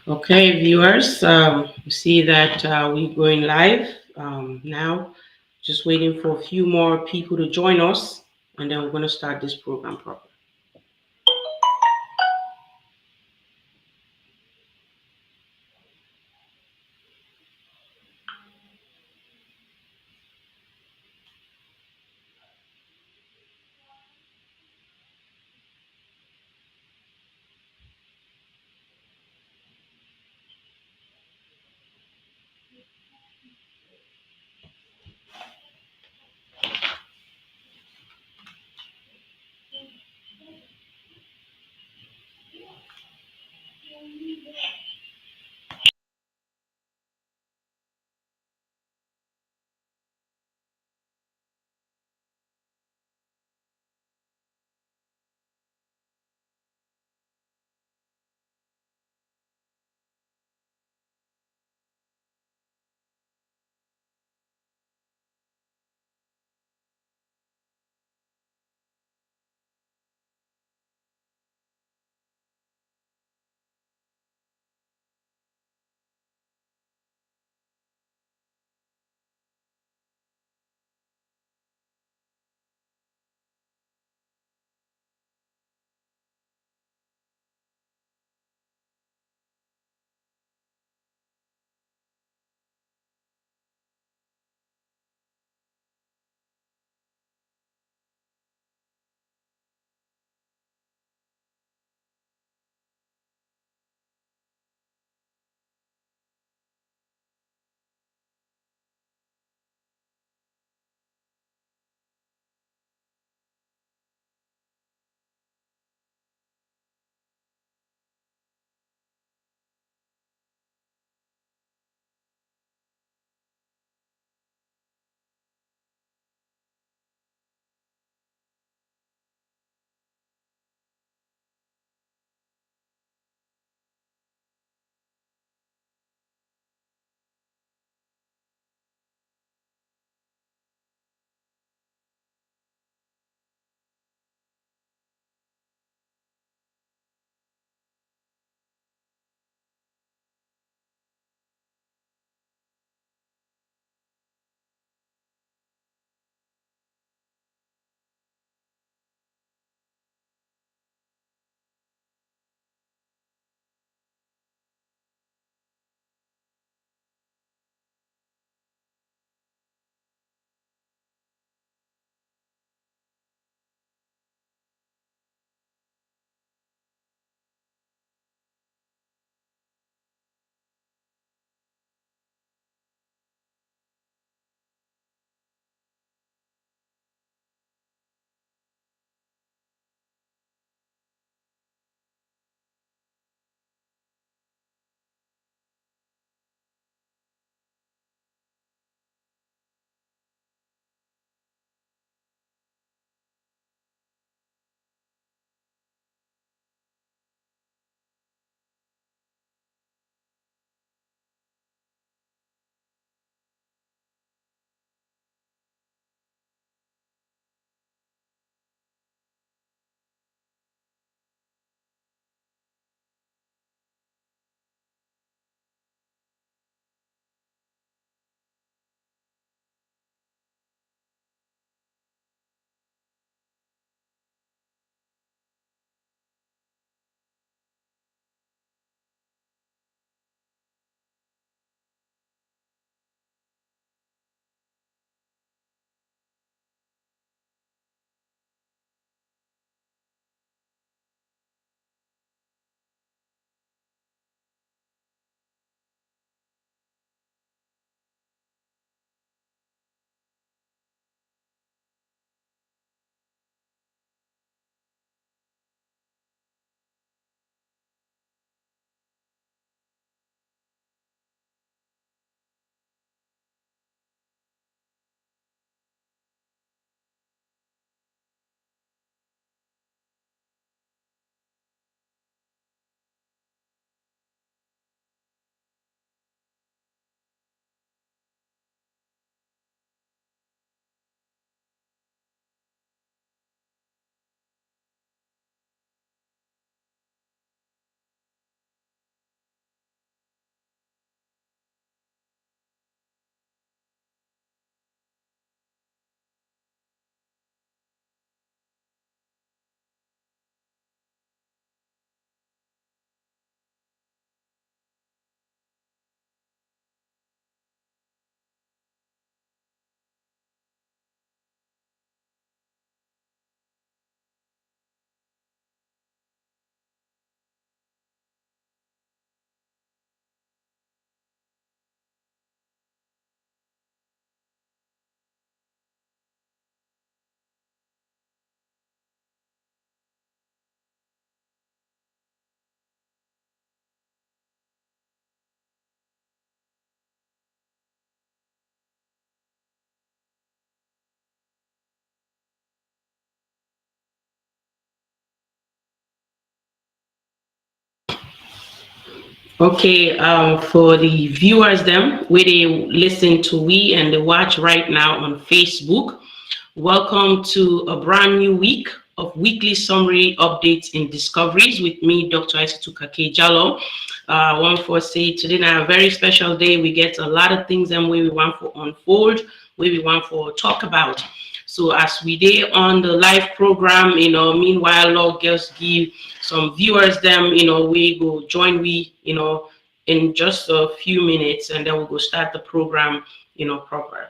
Okay, viewers, you see that we're going live now. Just waiting for a few more people to join us, and then we're going to start this program properly. Okay, for the viewers them where they listen to we and they watch right now on Facebook, welcome to a brand new week of weekly summary updates in discoveries with me, Dr. Isatu Kakay-Diallo. I want to say today now a very special day. We get a lot of things and where we want to unfold, where we want to talk about. So as we day on the live program, meanwhile, Lord girls give some viewers them, we go join we, in just a few minutes, and then we'll go start the program, proper.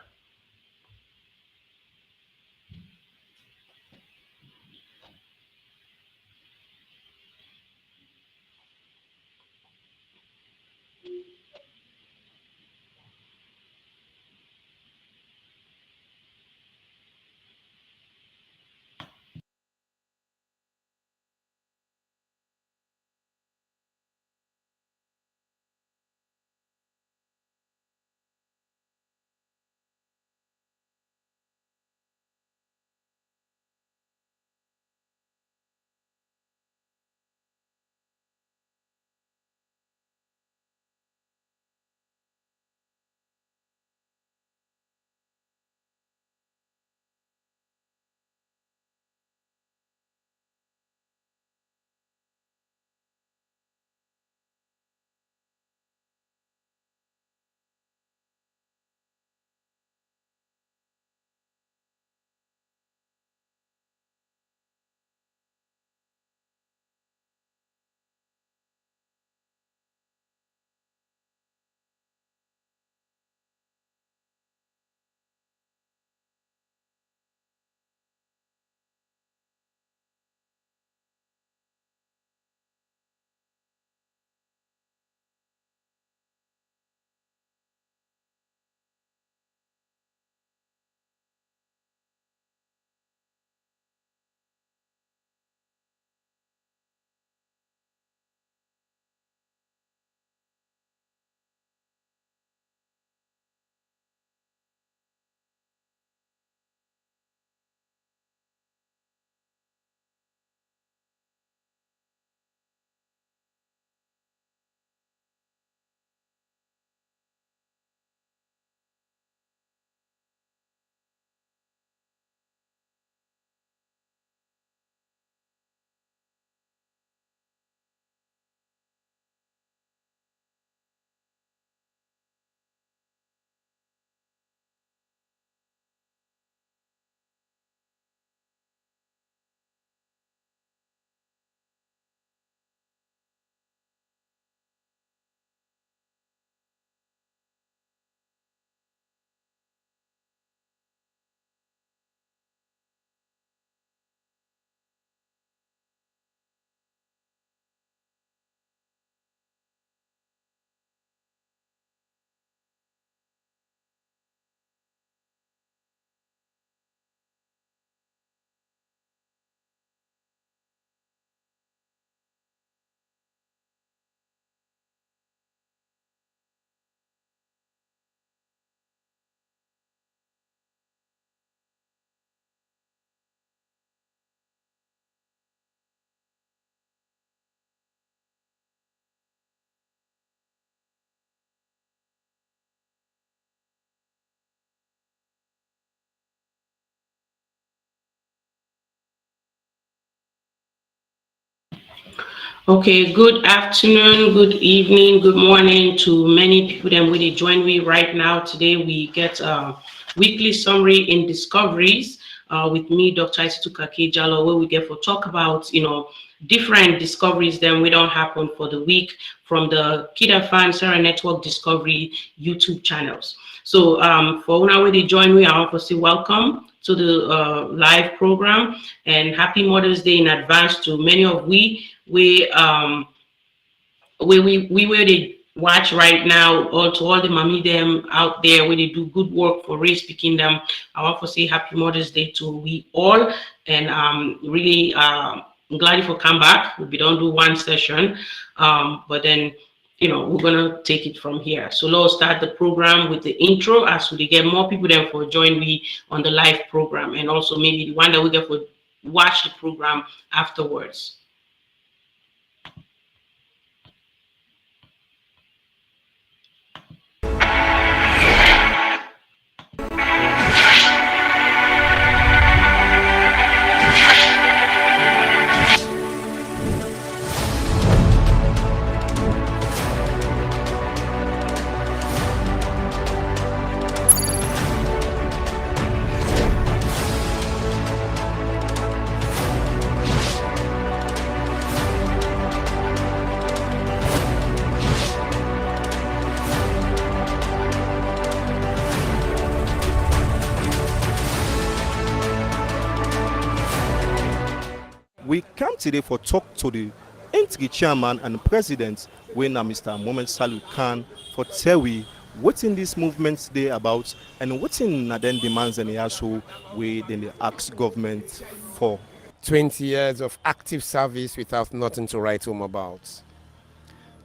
Okay, good afternoon, good evening, good morning to many people that will join me right now. Today we get a weekly summary in discoveries with me, Dr. Isatu Kakay-Diallo, where we get to talk about, different discoveries then we don't happen for the week from the KID-AFAN Sierra Network Discovery YouTube channels. So for now, when they join me, I want to say welcome to the live program and happy Mother's Day in advance to many of we where they watch right now, or to all the mommy them out there where they do good work for race speaking them. I want to say happy Mother's Day to we all, and really glad if you come back. We don't do one session, but then we're gonna take it from here. So let's start the program with the intro as we get more people then for join me on the live program, and also maybe the one that we get for watch the program afterwards. We come today for talk to the entry chairman and president, when Mr. Mohamed Salu Khan, for tell we what's in this movement they about and what's in then demands and also we then they ask government for. 20 years of active service without nothing to write home about.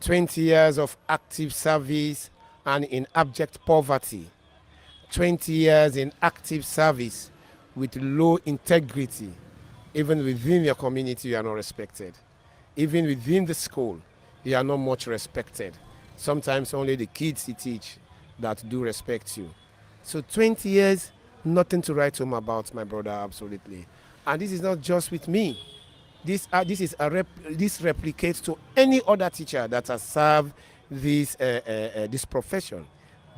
20 years of active service and in abject poverty. 20 years in active service with low integrity. Even within your community, you are not respected. Even within the school, you are not much respected. Sometimes only the kids you teach that do respect you. So 20 years, nothing to write home about, my brother, absolutely. And this is not just with me. This replicates to any other teacher that has served this profession.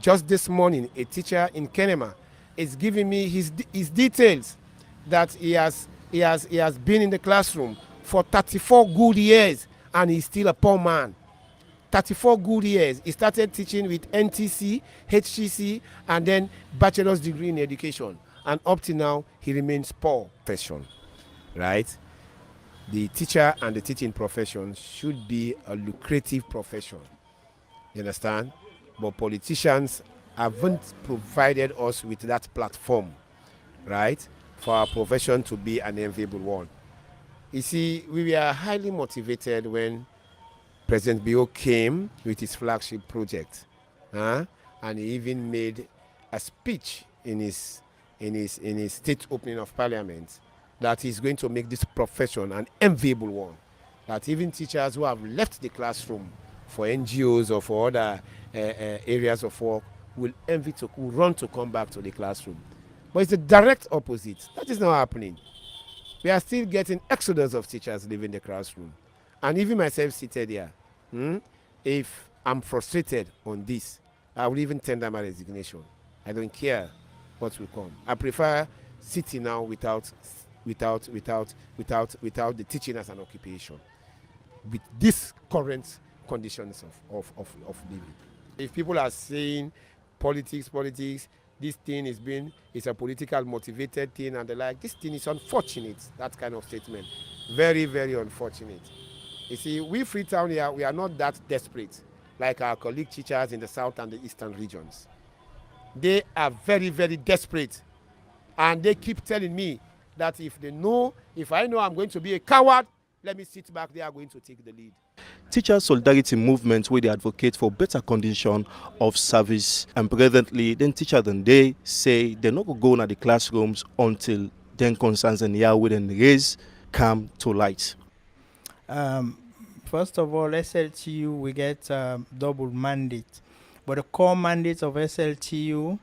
Just this morning, a teacher in Kenema is giving me his details that he has been in the classroom for 34 good years and he's still a poor man. 34 good years. He started teaching with NTC, HCC, and then bachelor's degree in education. And up to now, he remains poor. Profession, right? The teacher and the teaching profession should be a lucrative profession. You understand? But politicians haven't provided us with that platform, right, for our profession to be an enviable one. You see, we were highly motivated when President Bio came with his flagship project, and he even made a speech in his state opening of Parliament that he's going to make this profession an enviable one. That even teachers who have left the classroom for NGOs or for other areas of work will run to come back to the classroom. But it's the direct opposite. That is not happening. We are still getting exodus of teachers leaving the classroom. And even myself seated here, if I'm frustrated on this, I will even tender my resignation. I don't care what will come. I prefer sitting now without the teaching as an occupation with these current conditions of living. If people are saying politics, this thing is a political motivated thing and the like, this thing is unfortunate, that kind of statement. Very, very unfortunate. You see, we Freetown here, we are not that desperate like our colleague teachers in the south and the eastern regions. They are very, very desperate. And they keep telling me that if I know I'm going to be a coward, let me sit back, they are going to take the lead. Teacher solidarity movement where they advocate for better condition of service, and presently then teacher then they say they're not going to go into the classrooms until then concerns and Yahweh and raise come to light. First of all, SLTU we get double mandate, but the core mandate of SLTU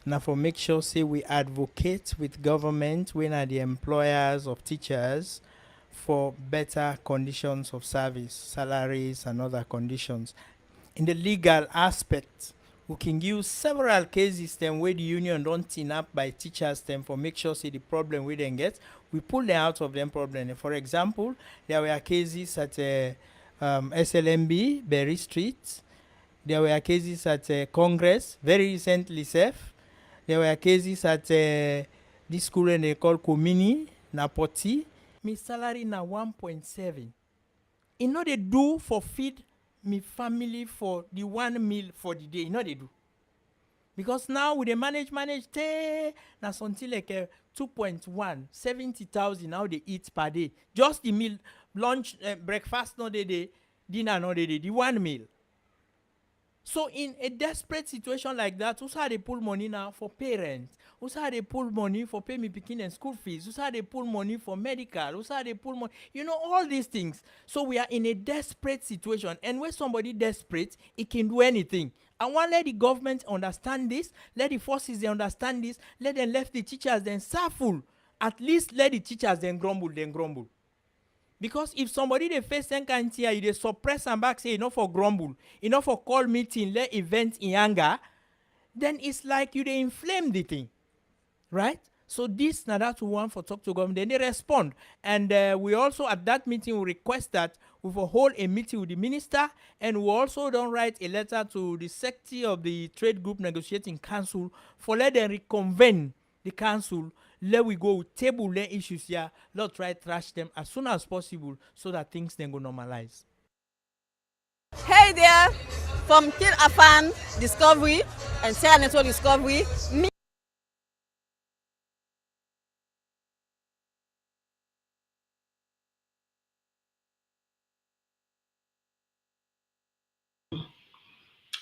now for make sure say we advocate with government when are the employers of teachers for better conditions of service, salaries and other conditions. In the legal aspect, we can use several cases then where the union don't team up by teachers then for make sure say the problem we then get, we pull them out of them problem. For example, there were cases at SLMB, Berry Street. There were cases at Congress, very recently safe. There were cases at this school and they call Komini, Napoti. My salary na 1.7. You know they do for feed me family for the 1 meal for the day. You know they do. Because now with the manage, na something like 2.1, 70,000 now they eat per day. Just the meal, lunch, breakfast no day, dinner no day, the 1 meal. So in a desperate situation like that, who's how they pull money now for parents? Who's how they pull money for pay me picking and school fees? Who's how they pull money for medical? Who's how they pull money? You know, all these things. So we are in a desperate situation. And when somebody desperate, it can do anything. I want to let the government understand this. Let the forces they understand this. Let them left the teachers then suffer. At least let the teachers then grumble. Because if somebody they face some kind of here, they suppress and back say enough for grumble, enough for call meeting, let event in anger, then it's like you they inflame the thing, right? So this now that we want for talk to government, then they respond, and we also at that meeting we request that we will hold a meeting with the minister, and we also don't write a letter to the secretary of the trade group negotiating council for let them reconvene the council. let we go table the issues here, let's try trash them as soon as possible so that things then go normalize. Hey there, from KID-AFAN Discovery and Sierra Leone Discovery.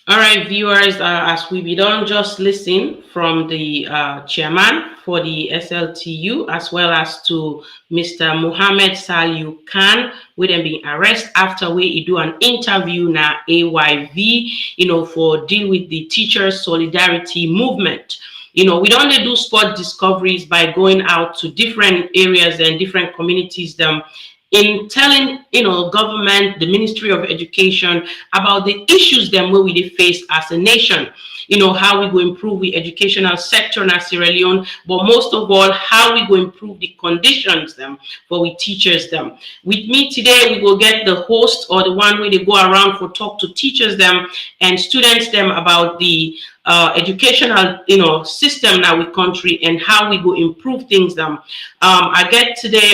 All right, viewers, as we be done, just listen from the chairman for the SLTU, as well as to Mr. Mohammed Saliu Khan, we then be arrested after we do an interview now AYV, for deal with the teachers solidarity movement. We don't do sport discoveries by going out to different areas and different communities them in telling government, the Ministry of Education about the issues them where we face as a nation. How we go improve the educational sector in Sierra Leone, but most of all, how we go improve the conditions them for we teachers them. With me today, we will get the host or the one where they go around for talk to teachers them and students them about the educational system now with country and how we go improve things them. I get today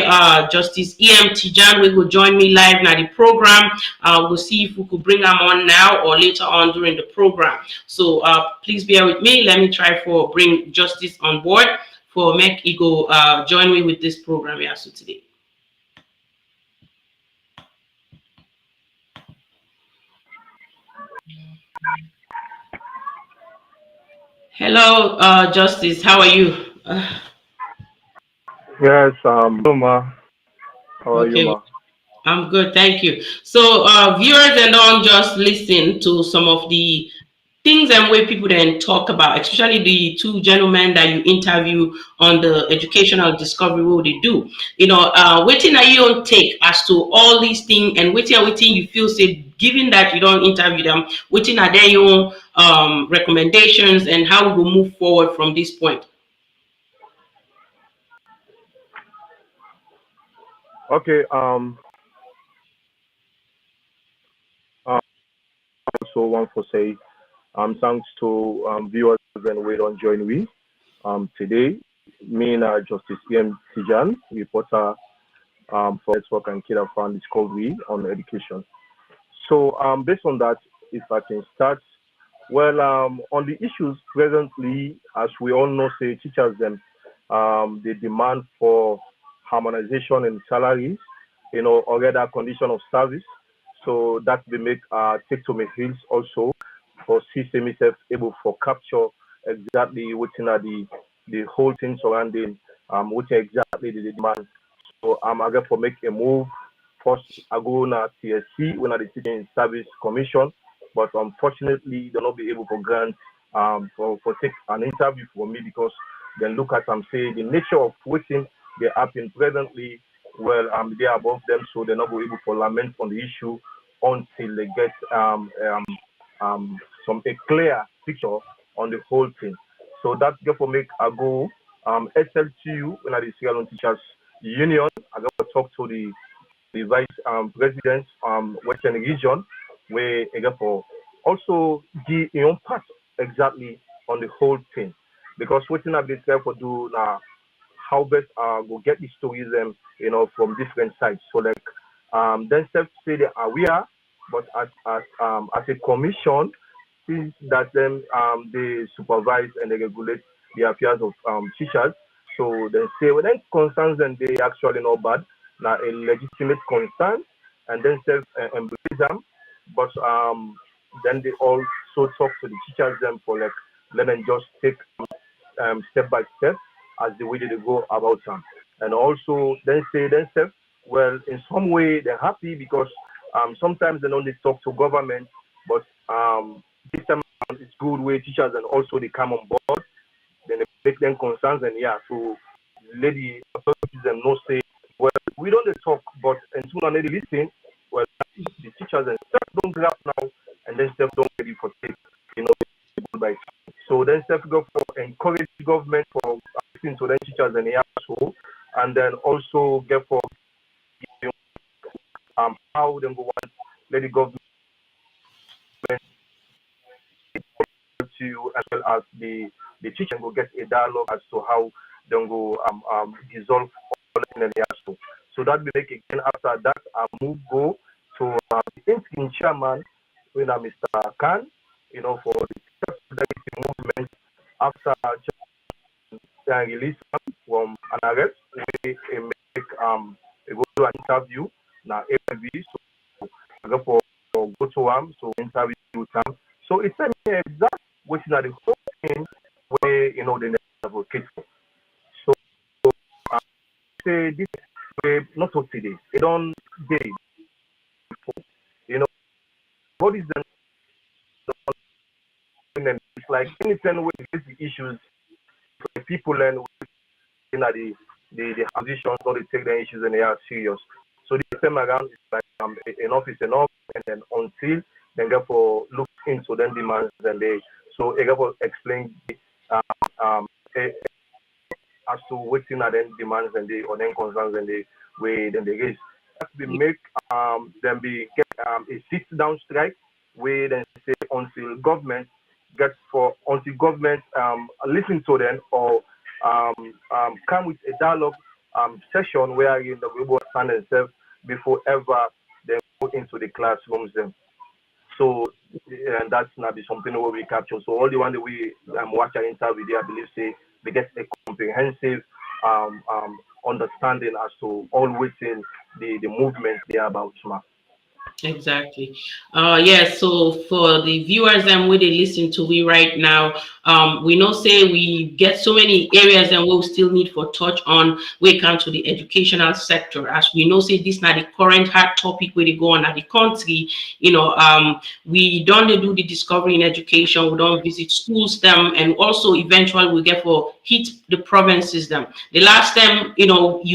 Justice E.M. Tijan will join me live now the program. We'll see if we could bring them on now or later on during the program. So please bear with me. Let me try for bring Justice on board for make Ego join me with this program here so today. Hello, Justice. How are you? Yes, Ma. How are you, Okay. Ma? I'm good, thank you. So viewers and don't just listen to some of the things and way people then talk about, especially the two gentlemen that you interview on the educational discovery what they do. Waiting are you on take as to all these things and waiting you feel say given that you don't interview them, waiting are there your recommendations and how we will move forward from this point. Okay. Also want to say thanks to viewers and we don't join we today. Me and Justice E.M. Tijan, reporter for Network and KID-AFAN Discovery on education. So based on that, if I can start, well, on the issues presently, as we all know, say teachers them, the demand for harmonization in salaries, or rather condition of service. So that will make take to my heels also for system itself able for capture exactly within the whole thing surrounding what exactly the demand. So I get for make a move. First, I go na TSC when I the Teaching Service Commission, but unfortunately they'll not be able to grant for take an interview for me because then look at say the nature of waiting they happen presently. Well, they are above them, so they're not going to be able to lament on the issue until they get some a clear picture on the whole thing. So that's therefore make I go SLTU when I the Sierra Leone Teachers Union. I got to talk to the vice president Western region where for also the part exactly on the whole thing because what I've been trying to do now how best go get the stories from different sides. So like then self say they are aware, but as a commission since that them they supervise and they regulate the affairs of teachers. So they say when it concerns and they actually not bad, now a legitimate concern, and then self embrace them. But then they also talk to the teachers them for like let them just take step by step as the way they go about them. And also then say themselves, well, in some way they're happy because sometimes they only talk to government, but this time around it's good way teachers and also they come on board, then they make them concerns and yeah, so lady authorities them no say, well, we don't talk, but and soon as they listen, well, the teachers and stuff don't grab now, and then stuff don't ready for take, by. So then self go for encourage government for listening to the teachers and the household, and then also get for how them go want let the government to as well as the teacher will get a dialogue as to how then go dissolve all in the ASU. So that we make again after that move go to the interim chairman, Mr. Khan, for the solidarity movement after release from an arrest, we make go to an interview now AV, so I go for go to so interview with him. So it's a exact which is the whole thing where the next advocate for. So say this way not for today. It don't day before. What is the it's like anything with these issues like people learn the positions or they take the issues and they are serious. So this time around it's like enough is enough and then until then therefore look into them demands and they so therefore explain as to what's in them demands and they or then concerns and they way then they raise. As we make them be get a sit down strike where then say until government until government listen to them or come with a dialogue session where the people stand themselves before ever they go into the classrooms then. So and that's not be something where we capture. So all the one that we watch our interview there, I believe say they get a comprehensive understanding as to all within the movement they are about. Exactly. Yes. So for the viewers and where they listen to we right now, we know say we get so many areas and we'll still need for touch on when it comes to the educational sector. As we know, say this now the current hard topic where they go on at the country. We don't do the discovery in education. We don't visit schools them, and also eventually we get for hit the provinces them. The last time you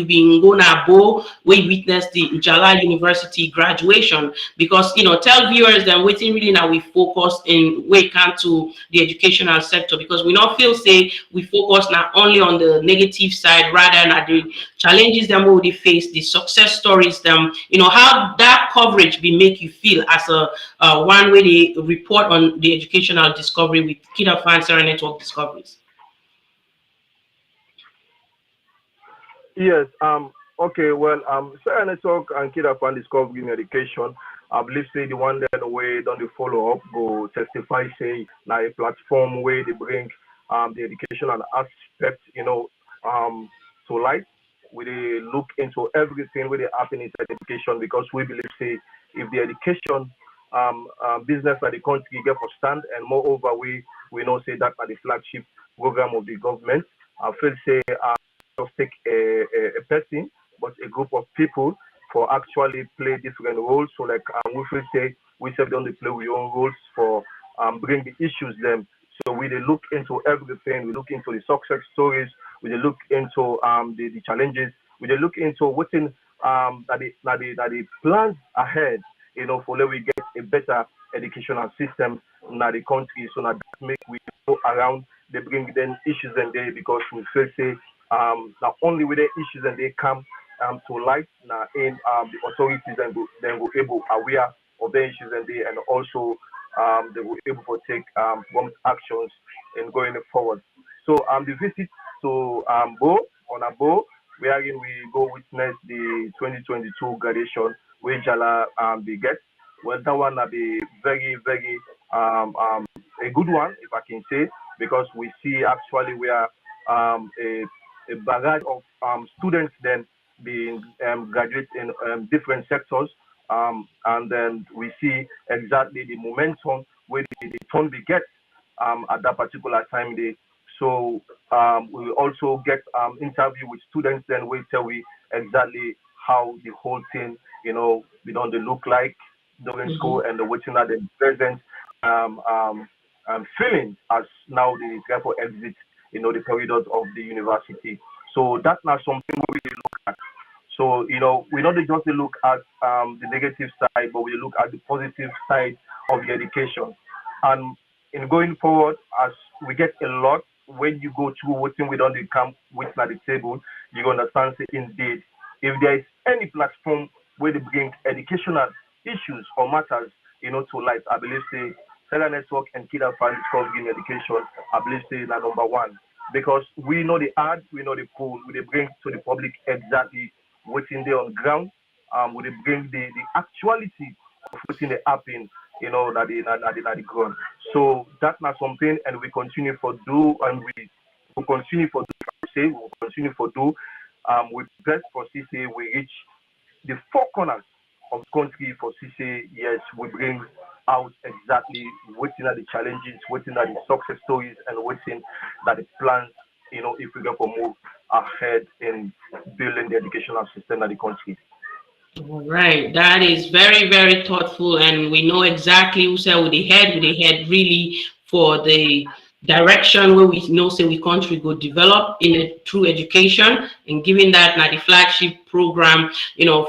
been going to Bo, we witnessed the Jala University graduation because tell viewers that waiting really now we focus in way come to the educational sector because we not feel say we focus not only on the negative side rather than the challenges that we face, the success stories them, how that coverage be make you feel as a one way they report on the educational discovery with KID-AFAN Sierra Network Discoveries. Yes. Okay. Well. Sierra Network and KID-AFAN Discovery in Education. I believe say the one that way don't they follow up go testify say like a platform where they bring the educational aspect to light. We they look into everything where they happen inside education because we believe say if the education business that the country get for stand and moreover we know say that are the flagship program of the government. I feel say just take a person, but a group of people for actually play different roles. So like we feel say we have done the play our own roles for bring the issues them. So we they look into everything. We look into the success stories. We they look into the challenges. We they look into what's in that the plans ahead. For let we get a better educational system in the country. So now that make we go around. They bring them issues and they because we feel say not only with the issues and they come to light now in the authorities and then will able aware of the issues and also they will able to take prompt actions in going forward. So the visit to Bo on a Bo wherein we go witness the 2022 graduation where Jala they get. Well, that one will be very very a good one if I can say because we see actually where a barrage of students then being graduate in different sectors. And then we see exactly the momentum where the turn we get at that particular time day. So we will also get interview with students then we tell we exactly how the whole thing, we don't they look like during school and the waiting at the present um, um, feeling as now the therefore exit, the corridors of the university. So that's not something we really look at. So, we not just look at the negative side, but we look at the positive side of the education. And in going forward, as we get a lot, when you go through what we don't come with at the table, you understand say, indeed, if there is any platform where they bring educational issues or matters, to light, I believe say Sierra Network and KID-AFAN Discovery in Education, I believe say na number one. because we know the ad, we know the pull, we dey bring to the public exactly what's in there on ground. We dey bring the actuality of what's in the happen, that the ground. So that's not something, and we continue for do, and we will continue for do. Say we will continue for do. We best for CC we reach the four corners of the country for CC. Yes, we bring out exactly what's in the challenges, what's in the success stories, and what's in that the plans. If we go for move ahead in building the educational system of the country. All right, that is very, very thoughtful, and we know exactly who said with the head really for the direction where we know say we country go develop in through education, and given that now the flagship program,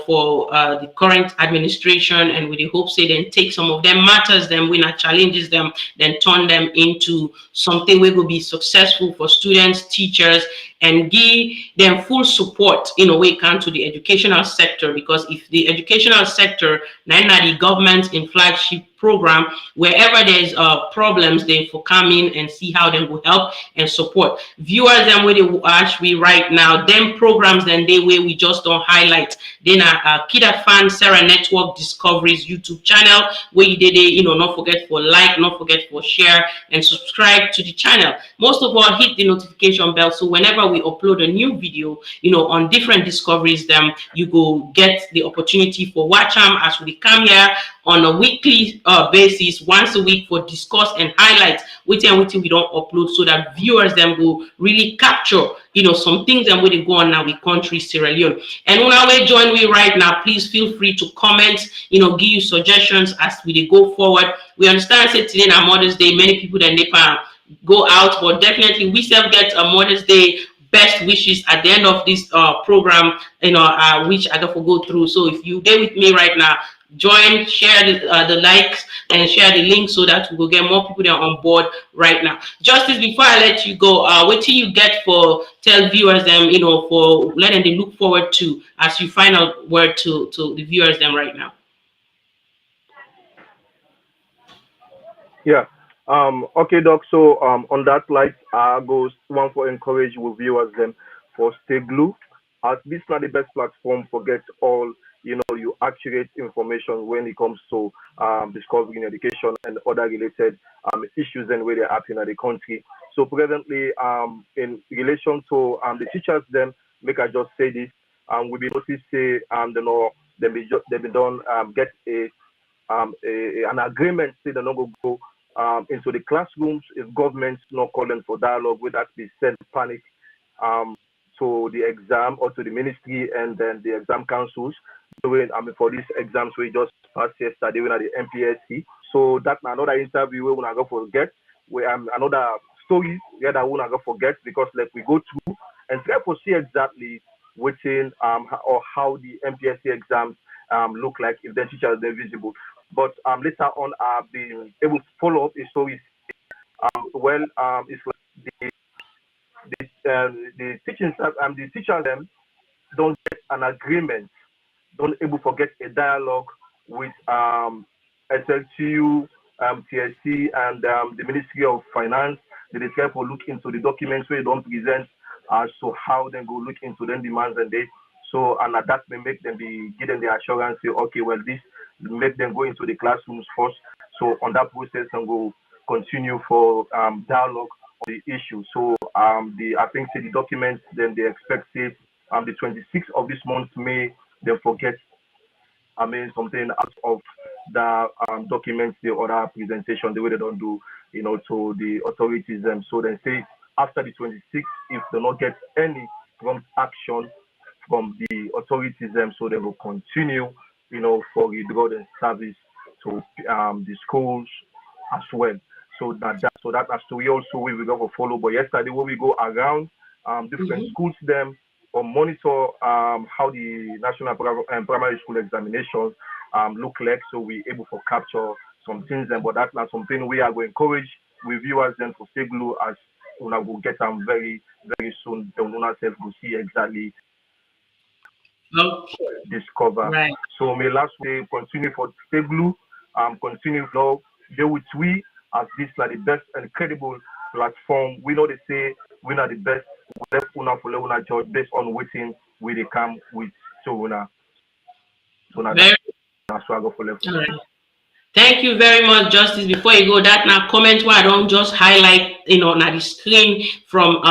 for the current administration, and with the hope say then take some of them matters, then we not challenges them, then turn them into something we will be successful for students, teachers, and give them full support in a way can to the educational sector, because if the educational sector, now the government in flagship program, wherever there's problems, they for come in and see how they will help and support viewers. And where they watch we right now, them programs then they where we just don't highlight. Then KID-AFAN Sierra Network Discoveries YouTube channel, where you did not forget for like, not forget for share, and subscribe to the channel. Most of all, hit the notification bell, so whenever we upload a new video, on different discoveries, them you go get the opportunity for watch them as we come here on a weekly basis, once a week, for discuss and highlight which we don't upload, so that viewers then will really capture some things and where they go on now with country Sierra Leone. And when I join me right now, please feel free to comment, give you suggestions as we go forward. We understand say today on Mother's Day, many people then they can go out, but definitely we still get a Mother's Day best wishes at the end of this program, which I got to go through. So if you there with me right now, join, share the likes, and share the link, so that we will get more people that are on board right now. Justice, before I let you go, what till you get for tell viewers them, for letting them look forward to as you final word to the viewers them right now. Yeah. Okay, Doc. So on that light, goes one for encourage with viewers them for stay glue. As this is not the best platform for get all you accurate information when it comes to discovering education and other related issues and where they're happening in the country. So presently, in relation to the teachers, them make I just say this. We be notice say they be done get an agreement say they're not going to go into the classrooms if government's not calling for dialogue with that be sent panic to the exam or to the ministry and then the exam councils doing for these exams we just passed yesterday when at the MPSC. So that's another interview we will not go forget. We another story where that we will not go forget, because like we go through and try to see exactly within or how the MPSC exams look like if the teachers are visible. But later on, I've been able to follow up a story. It's like the teaching staff and the teachers them don't get an agreement, don't able to get a dialogue with SLTU, TSC, and the Ministry of Finance. They try to look into the documents where they don't present as to how they go look into them demands and they. So and that may make them be give them the assurance say okay, well this make them go into the classrooms first. So on that process and go continue for dialogue on the issue. So I think say the documents then they expect say the 26th of this month May they forget something out of the documents the other presentation the way they don't do to the authorities so they say after the 26th if they not get any prompt action from the authorities so they will continue for withdraw the service to the schools as well. So that as to we also we will go for follow. But yesterday when we go around different schools them or monitor how the national primary school examinations look like, so we able to capture some things but that's not something we are going to encourage with viewers then for stay glue as we will get them very very soon. They will not self go see exactly Okay. discover. Right. So may last day continue for stay glue, continue vlog, deal with we as this like the best and credible platform. We know they say we are the best. We left una for una judge based on waiting we they come with so una Very swagger for left. all right. Thank you very much, Justice. Before you go, that now comment why I don't just highlight, now the screen from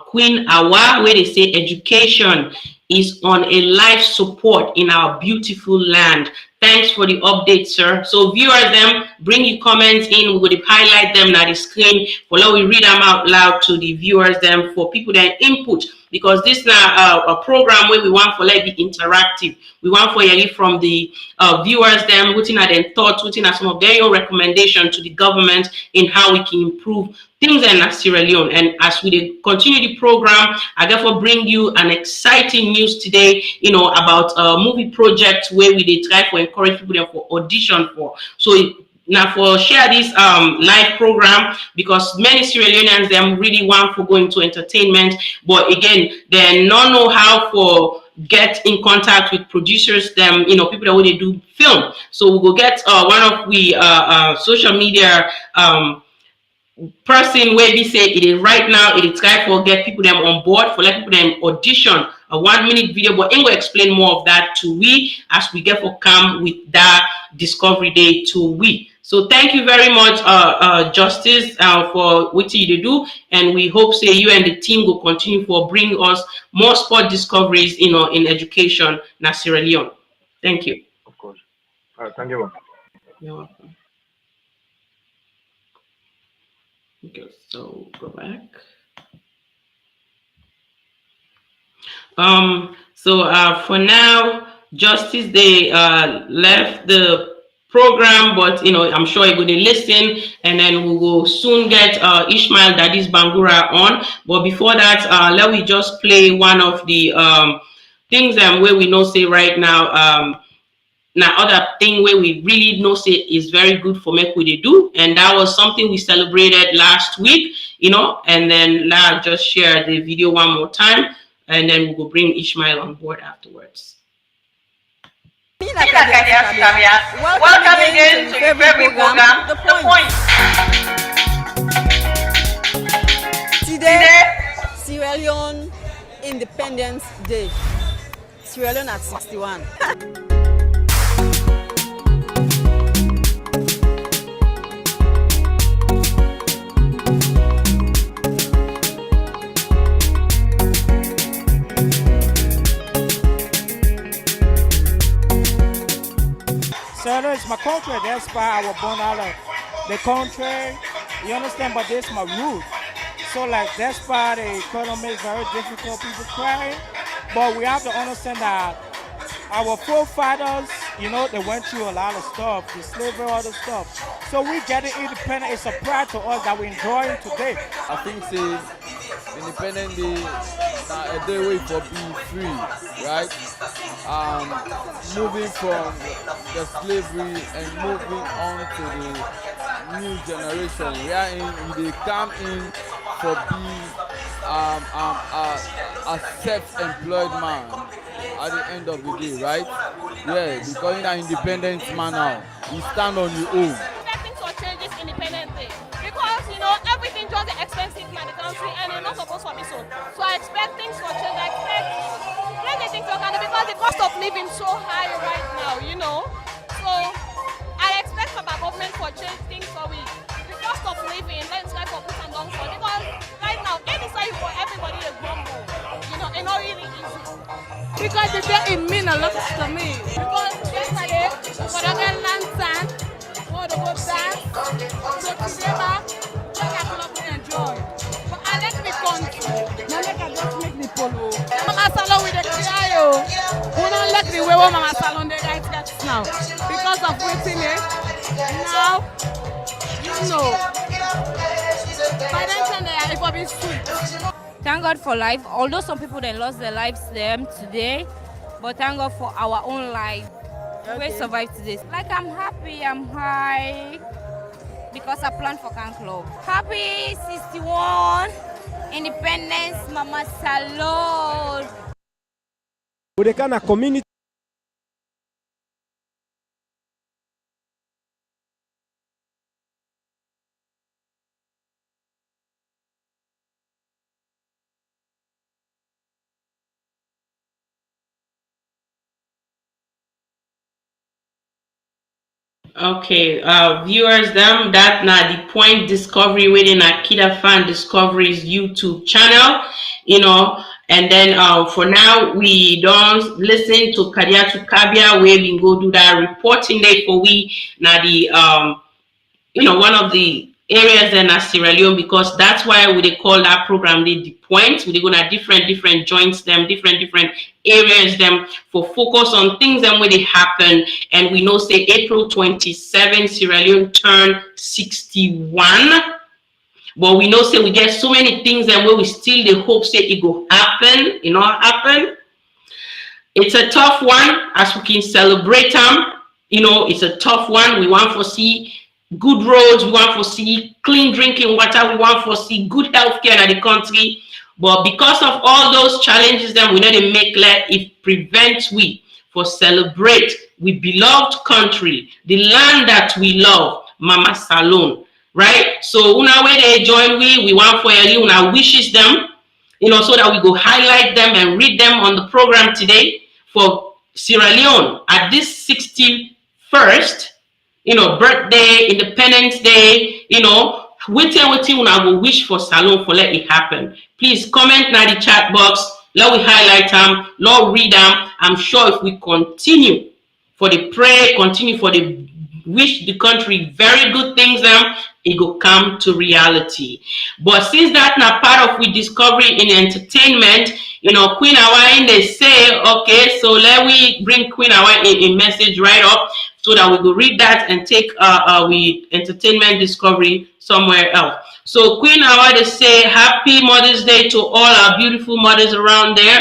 Queen Awa, where they say education is on a life support in our beautiful land. Thanks for the update, sir. So viewers, them bring your comments in. We will highlight them now the screen. For now, we read them out loud to the viewers, them for people that input, because this now a program where we want for like be interactive. We want for you from the viewers them looking at their thoughts, looking at some of their own recommendation to the government in how we can improve things in Sierra Leone. And as we continue the program, I therefore bring you an exciting news today, about a movie project where we did try for encourage people there for audition for. So now for share this live program, because many Sierra Leoneans them really want for going to entertainment, but again they don't know how for get in contact with producers, them people that want to do film. So we will get one of the social media person where we say it is right now, it is try for get people them on board for let people them audition a 1 minute video, but I'm going to explain more of that to we as we get for come with that Discovery Day to we. So thank you very much, Justice, for what you do, and we hope say you and the team will continue for bring us more sport discoveries, in education in Sierra Leone. Thank you. Of course. Thank you. You're welcome. Okay, so go back. So for now, Justice they left the program, but I'm sure you're going to listen, and then we will soon get Ishmael Dadis Bangura on. But before that, let me just play one of the things where we know say right now. Now other thing where we really know say is very good for make we do, and that was something we celebrated last week, and then now just share the video one more time, and then we will bring Ishmael on board afterwards. Welcome again to your favorite program, The Point. Today, Sierra Leone Independence Day. Sierra Leone at 61. Sierra is my country. That's why I was born out of the country. You understand? But this is my root. So like that's why the economy is very difficult. People crying. But we have to understand that our forefathers, they went through a lot of stuff, the slavery, all the stuff. So we getting independent. It's a pride to us that we're enjoying today. I think say Independent Day a day way for being free, right? Moving from the slavery and moving on to the new generation. They come in for being a self-employed man at the end of the day, right? Yeah, because you're an independent man now. You stand on your own. Expecting to change this Independence Day because everything just expensive in the country and it's not supposed to be so. So I expect things to change. I expect everything to change because the cost of living so high right now, So I expect from our government to change things for we. The cost of living, let's try for put and down for because right now any side for everybody is grumble. It's not really easy. Because the day it means a lot to me. Because yesterday, for the lantern, for the go dance, so together, check out club and enjoy. But I let me country. Now let I just make the polo. Mama Salon with the Kakay-Diallo. We don't let the way Mama Salon they right that now. Because of waiting it. Now, by then time they are for being sweet. Thank God for life. Although some people they lost their lives today, but thank God for our own life. Okay. We survived today. Like I'm happy, I'm high because I planned for Can Club. Happy 61 Independence, Mama Salon. With the kind of community Okay, viewers, them that now the point discovery within AFAN Discoveries YouTube channel, and then for now we don't listen to Kadiatu Kabia where we go do that reporting day for we now the one of the areas in Sierra Leone, because that's why we they call that program the point. We go to different joints them, different areas them for focus on things and where they happen. And we know say April 27, Sierra Leone turned 61. But we know say we get so many things and where we still the hope say it go happen, happen. It's a tough one as we can celebrate them. It's a tough one. We want to see good roads. We want to see clean drinking water. We want to see good healthcare in the country. But because of all those challenges, then we need to make it prevents we for celebrate we beloved country, the land that we love, Mama Salon, right? So una where they join we want for you una wishes them, so that we go highlight them and read them on the program today for Sierra Leone at this 61st, birthday, Independence Day, waiting when I will wish for Salon for let it happen. Please comment now the chat box. Let we highlight them. Lord read them. I'm sure if we continue for the prayer, continue for the wish the country very good things, it will come to reality. But since that's not part of we discovery in entertainment, Queen Hawaii, they say, okay, so let we bring Queen Hawaii a message right up so that we will read that and take we entertainment discovery somewhere else. So Queen Hawaii, they say, happy Mother's Day to all our beautiful mothers around there,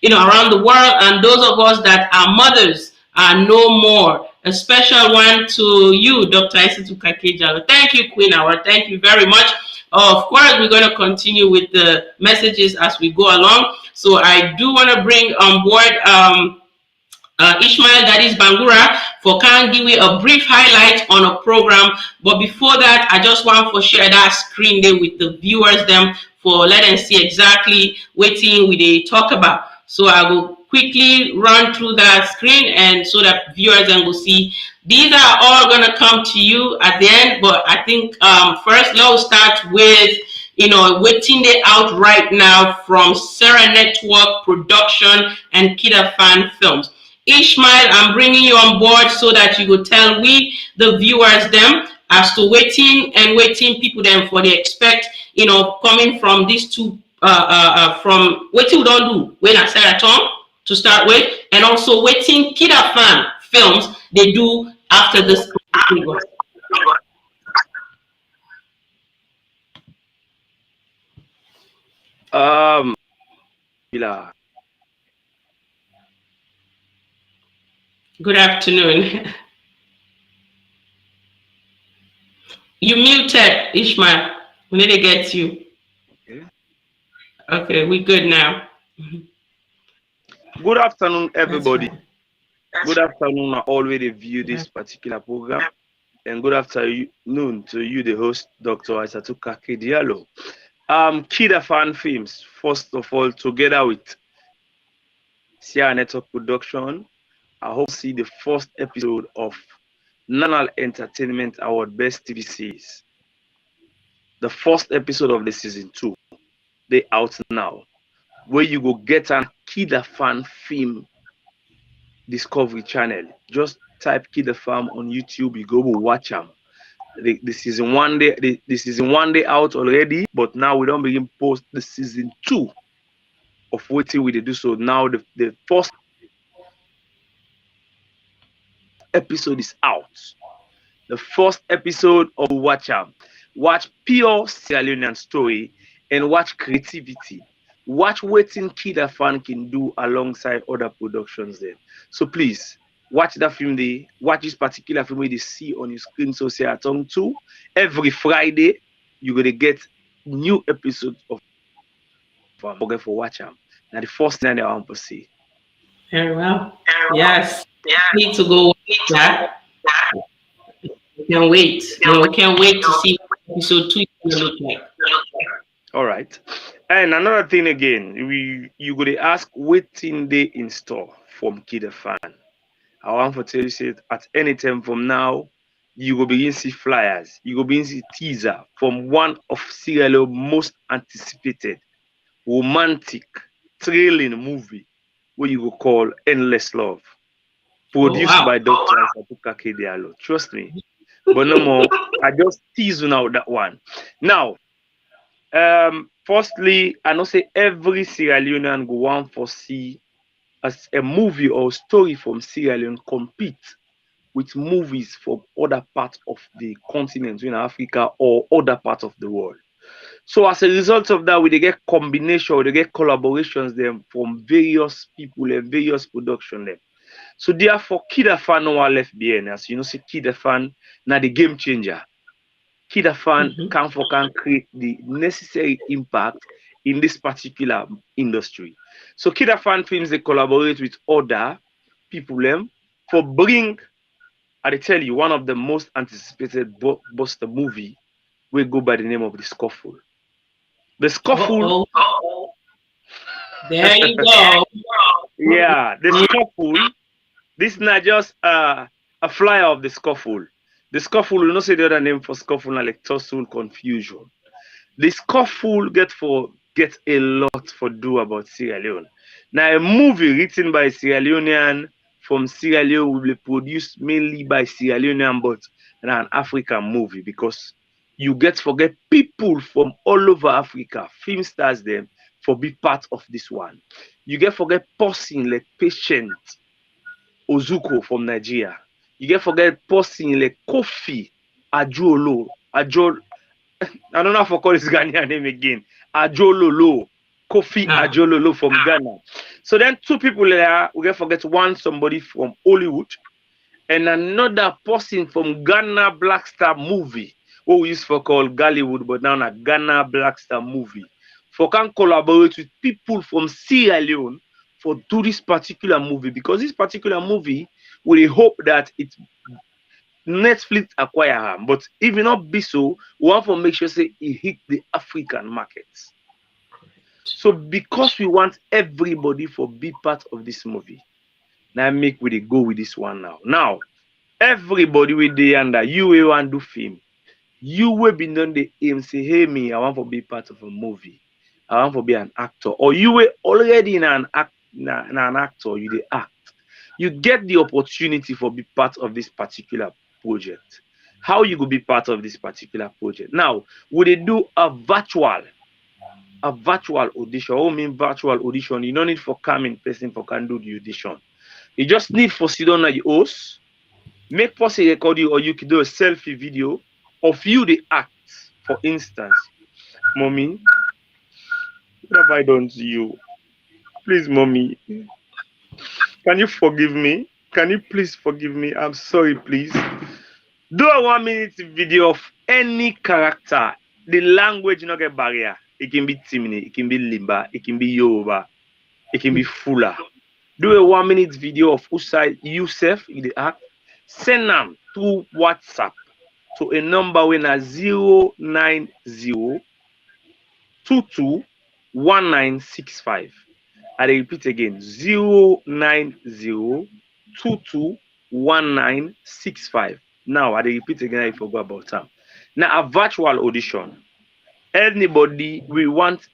around the world, and those of us that are mothers are no more. A special one to you, Dr. Isatu Kakay-Diallo. Thank you, Queen Hawaii. Thank you very much. Of course, we're going to continue with the messages as we go along. So I do want to bring on board Ishmael, that is Bangura, for can give you a brief highlight on a program. But before that, I just want to share that screen there with the viewers them for let them see exactly what thing we talk about. So I will quickly run through that screen and so that viewers then will see. These are all going to come to you at the end, but I think first let's start with waiting they out right now from Sarah Network Production and KID-AFAN Films. Ishmael, I'm bringing you on board so that you will tell we, the viewers, them as to waiting people them for they expect, coming from these two, from waiting we don't do when I say at all to start with, and also waiting KID-AFAN Films they do after this. Yeah. Good afternoon. You muted, Ishmael. We need to get you. Okay, we good now. Good afternoon, everybody. Good afternoon, I already view this particular program. And good afternoon to you, the host, Dr. Isatu Kakay-Diallo. KID-AFAN Films, first of all, together with Sierra Network Production, I hope to see the first episode of National Entertainment Award Best TV Series. The first episode of the season 2. They out now. Where you go get an KID-AFAN Film Discovery channel. Just type KID-AFAN on YouTube, you go watch them. The season 1 day, the season 1 day out already, but now we don't begin post the season 2 of waiting we do. So now the first episode is out. The first episode of watch pure Sierra Leonean story and watch creativity. Watch what KID-AFAN can do alongside other productions there. So please watch that film there. Watch this particular film where they see on your screen. So say at 2 every Friday you're gonna get new episodes of for watch them. Now the first thing I want to see. Very well. Yes. Need to go watch that. Can't wait. Can't wait to see episode 2 look like. All right. And another thing again, you go to ask waiting day in store from KID-AFAN. I want to tell you say at any time from now, you go begin see flyers, you go begin see teaser from one of Sierra Leone's most anticipated romantic thrilling movie where you go call Endless Love, produced by Dr. Isatu Kakay-Diallo. Trust me. But no more. I just tease you out that one. Now, firstly, I know say every Sierra Leonean go want for see as a movie or story from Sierra Leone compete with movies from other parts of the continent in Africa or other parts of the world. So as a result of that, we they get combination, they get collaborations them from various people and various production them. So therefore, KID-AFAN no one left behind. As you know, see KID-AFAN now the game changer. KID-AFAN can create the necessary impact in this particular industry. So KID-AFAN films they collaborate with other people them for bring, I tell you, one of the most anticipated blockbuster movie will go by the name of The Scuffle. The Scuffle. There you go. Yeah, The Scuffle. This is not just a flyer of The Scuffle. The Scuffle, you know, say the other name for Scuffle, like tussle, confusion. The Scuffle get a lot for do about Sierra Leone. Now, a movie written by Sierra Leonean from Sierra Leone will be produced mainly by Sierra Leonean, but an African movie, because you get forget people from all over Africa, film stars them, for be part of this one. You get forget person like Patient Ozuko from Nigeria. You get forget person like Kofi Ajolo. I don't know how to call this Ghanaian name again. Ajololo. Kofi Ajololo from Ghana. So then two people there, we get forget one somebody from Hollywood and another person from Ghana Black Star movie, what we used to call Gollywood, but now a Ghana Black Star movie. For can collaborate with people from Sierra Leone for do this particular movie, because this particular movie we hope that it Netflix acquire them, but if it not be so, we want to make sure say it hit the African markets. So because we want everybody for be part of this movie, now make we go with this one now. Now, everybody with the under you will want to do film. You will be done the aim say, hey me, I want to be part of a movie. I want to be an actor. Or you were already in an actor, you the act. You get the opportunity for be part of this particular project. How you could be part of this particular project? Now, would they do a virtual audition? What I mean virtual audition? You don't need for come in person for can do the audition. You just need for sit down at your host, make person record you, or you can do a selfie video of you the act. For instance, mommy, what have I done to you? Please, mommy, can you forgive me? Can you please forgive me? I'm sorry, please. Do a 1 minute video of any character. The language not get barrier. It can be Timini, it can be Limba, it can be Yoruba, it can be Fula. Do a 1 minute video of Usai Youssef in the act. Send them through WhatsApp to a number when a 090221965. I repeat again, 090221965. Now I repeat again, I forgot about time. Now a virtual audition. Anybody we want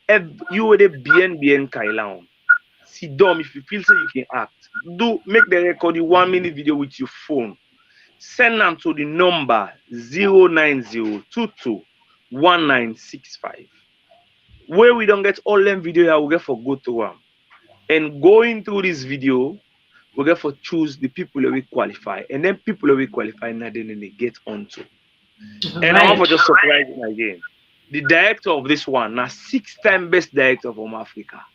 you with a BN Kailaon. Sit down if you feel so you can act. Do make the record 1 minute video with your phone. Send them to the number 090221965. Where we don't get all them video here, we get for go to one. And going through this video, we get for choose the people that we qualify. And then people that we qualify, now then they get onto. And I want to just surprise you again. The director of this one, now 6-time best director from Africa.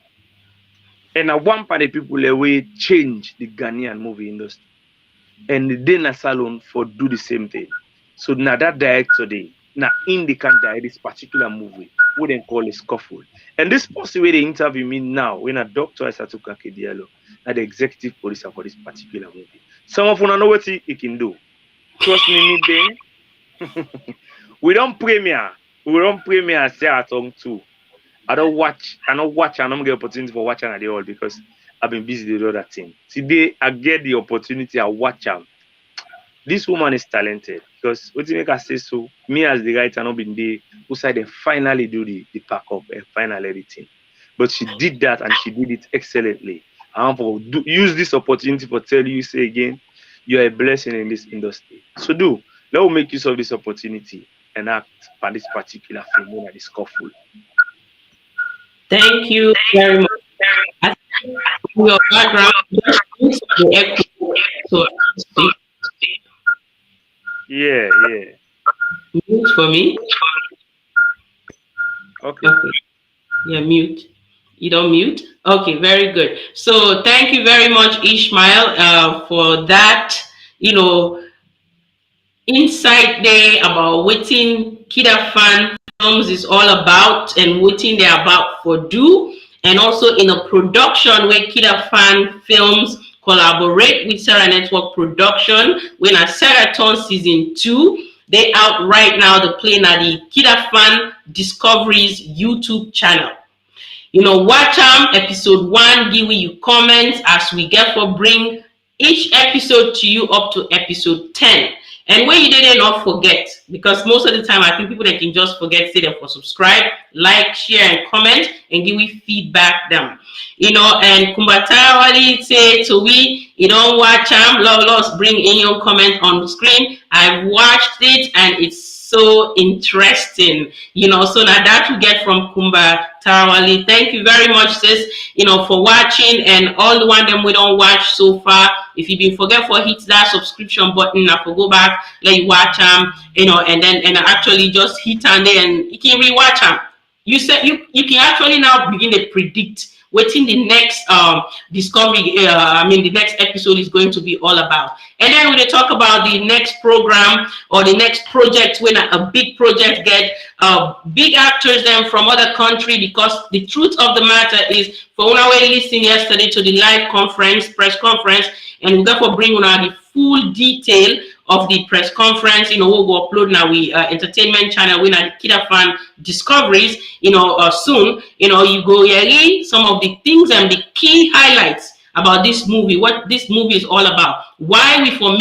And one part of the people that we change the Ghanaian movie industry. And the dinner salon for do the same thing. So now that director they now in the can direct this particular movie, we then call it Scuffle. And this person where they interview me now, when a Dr. Isatu Kakay-Diallo, now the executive producer for this particular movie. Some of you know what he can do. Trust me, we don't premiere. We don't premiere Sierra Leone too. I don't watch, I don't get opportunity for watching at all because I've been busy with other things. Today I get the opportunity, I watch them. this woman is talented because what you make her say so, me as the writer not been there who said they finally do the pack up and final editing. But she did that and she did it excellently. I want to use this opportunity for tell you say again, you are a blessing in this industry. So let us make use of this opportunity and act for this particular film that is scuffle. Thank you very much. I think your background just looks the echo, so yeah. Mute for me. Okay. Yeah, mute. You don't mute? Okay, very good. So thank you very much, Ishmael, for that, insight there about what KID-AFAN films is all about and what they're about for do. And also in a production where KID-AFAN films collaborate with Sarah Network Production. When a Seraton season 2, they out right now, the playing at the KID-AFAN Discoveries YouTube channel. Watch episode 1, give you comments as we get for bring each episode to you up to episode 10. And when you didn't not forget, because most of the time I think people that can just forget, say them for subscribe, like, share, and comment, and give me feedback them. And Kumbatawali say to we, you don't watch love bring in your comment on the screen. I've watched it and it's so interesting, so now that you get from Kumba Tarawali. Thank you very much, sis, for watching, and all the one them we don't watch so far. If you been forget for hit that subscription button, now for go back, let you watch them, and actually just hit on there and you can rewatch them. You said you can actually now begin to predict what in the next discovery, the next episode is going to be all about. And then when they talk about the next program or the next project, when a big project get big actors then from other country, because the truth of the matter is, for when I was listening yesterday to the live press conference, and we therefore bring on the full detail of the press conference, we'll go upload now we entertainment channel, we the KID-AFAN Discoveries, soon, you go read some of the things and the key highlights about this movie, what this movie is all about, why we for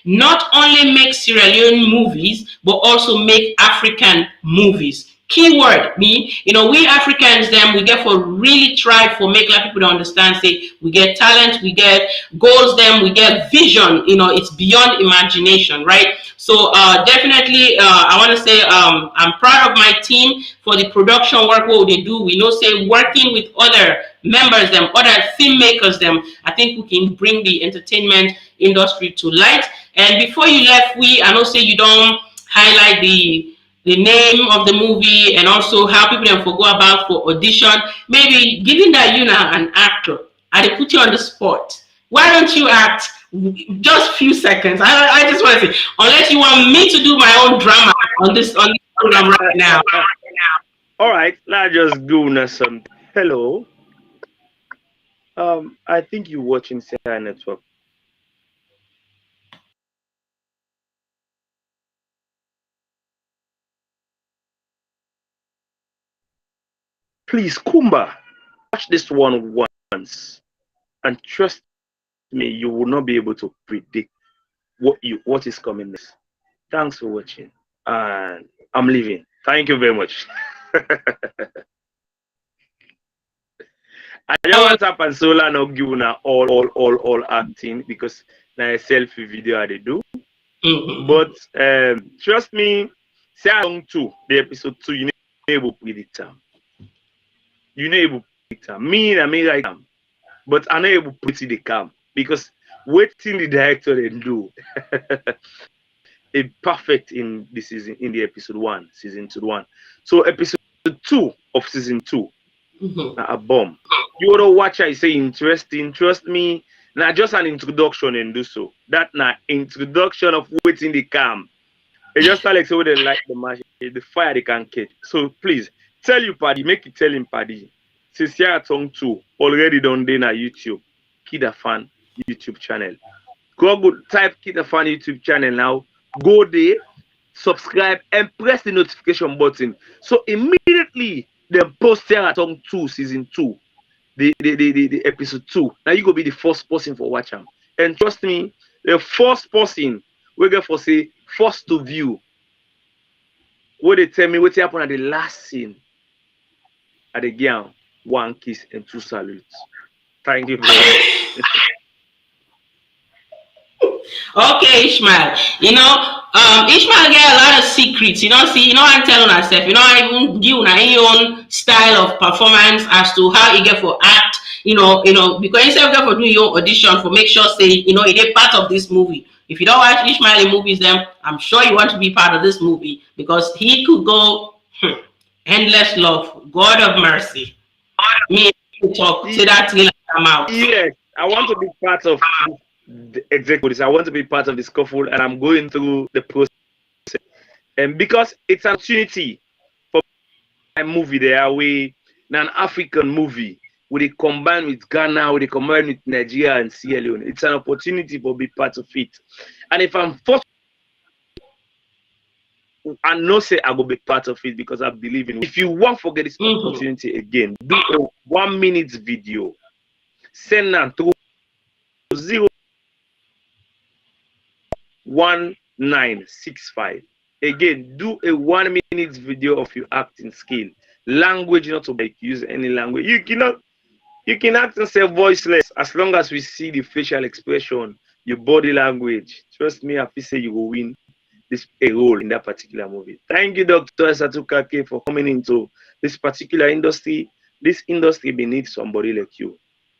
not only make Sierra Leone movies, but also make African movies. Keyword we Africans we get for really try for make people to understand, say we get talent, we get goals, we get vision, it's beyond imagination, right? So definitely I want to say I'm proud of my team for the production work what they do. We know say working with other members other filmmakers I think we can bring the entertainment industry to light. And before you left, I know say you don't highlight the name of the movie and also how people can go about for audition. Maybe given that you're an actor, I put you on the spot. Why don't you act just few seconds? I just want to say, unless you want me to do my own drama on this program right now. All right, let's just go now some. Hello. I think you're watching Sierra Network. Please, Kumba, watch this one once, and trust me, you will not be able to predict what is coming next. Thanks for watching, and I'm leaving. Thank you very much. I don't want to happen solar no give una all acting because now a selfie video they do. But trust me, say along to the episode 2, you need able to predict them. You know able to predict them. Me like them, but I'm not able to put it the cam because waiting the director they do it perfect in the season, in the episode 1, season 1. So episode 2 of season 2. A bomb. You wanna watch I say interesting, trust me. Now just an introduction and do so. That now introduction of waiting the cam. It just like so they like the match, the fire they can catch. So please tell you Paddy, make it tell him Paddy. Sierra Tongue 2 already done there on YouTube. KID-AFAN YouTube channel. Go type KID-AFAN YouTube channel now. Go there, subscribe and press the notification button. So immediately they post Sierra Tongue 2 season 2, the episode 2. Now you go be the first person for watch them. And trust me, the first person we get for say first to view. What they tell me what happened at the last scene at the game, 1 kiss and 2 salutes. Thank you very much. Okay, Ishmael. Ishmael get a lot of secrets. I tell on herself. I even give her own style of performance as to how he get for act. Because instead of for doing your audition for make sure say he is part of this movie. If you don't watch Ishmael in movies, then I'm sure you want to be part of this movie because he could go endless love, God of mercy. Me talk say that till I come out. Yes, I want to be part of the executives. I want to be part of the scuffle, and I'm going through the process. And because it's an opportunity for a movie there, an African movie, with it combined with Ghana, with it combined with Nigeria and Sierra Leone. It's an opportunity for be part of it. And if I'm forced, I know say I will be part of it because I believe in it. If you won't forget this opportunity again, do a 1 minute video. Send them to 01965. Again, do a 1 minute video of your acting skill. Language, not to use any language. You can act and say voiceless as long as we see the facial expression, your body language. Trust me, I feel say you will win a role in that particular movie. Thank you, Dr. Isatu Kakay, for coming into this particular industry. This industry needs somebody like you.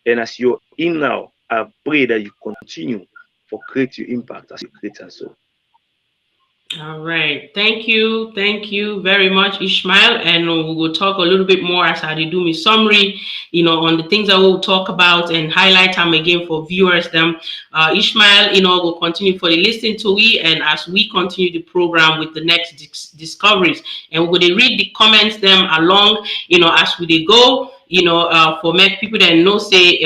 And as you're in now, I pray that you continue for create your impact as a creator. So. All right. Thank you very much, Ishmael. And we will talk a little bit more as I do my summary, on the things that we'll talk about and highlight them again for viewers. Ishmael, will continue for the listening to we, and as we continue the program with the next discoveries, and we're going to read the comments them along, as we go. For make people that know say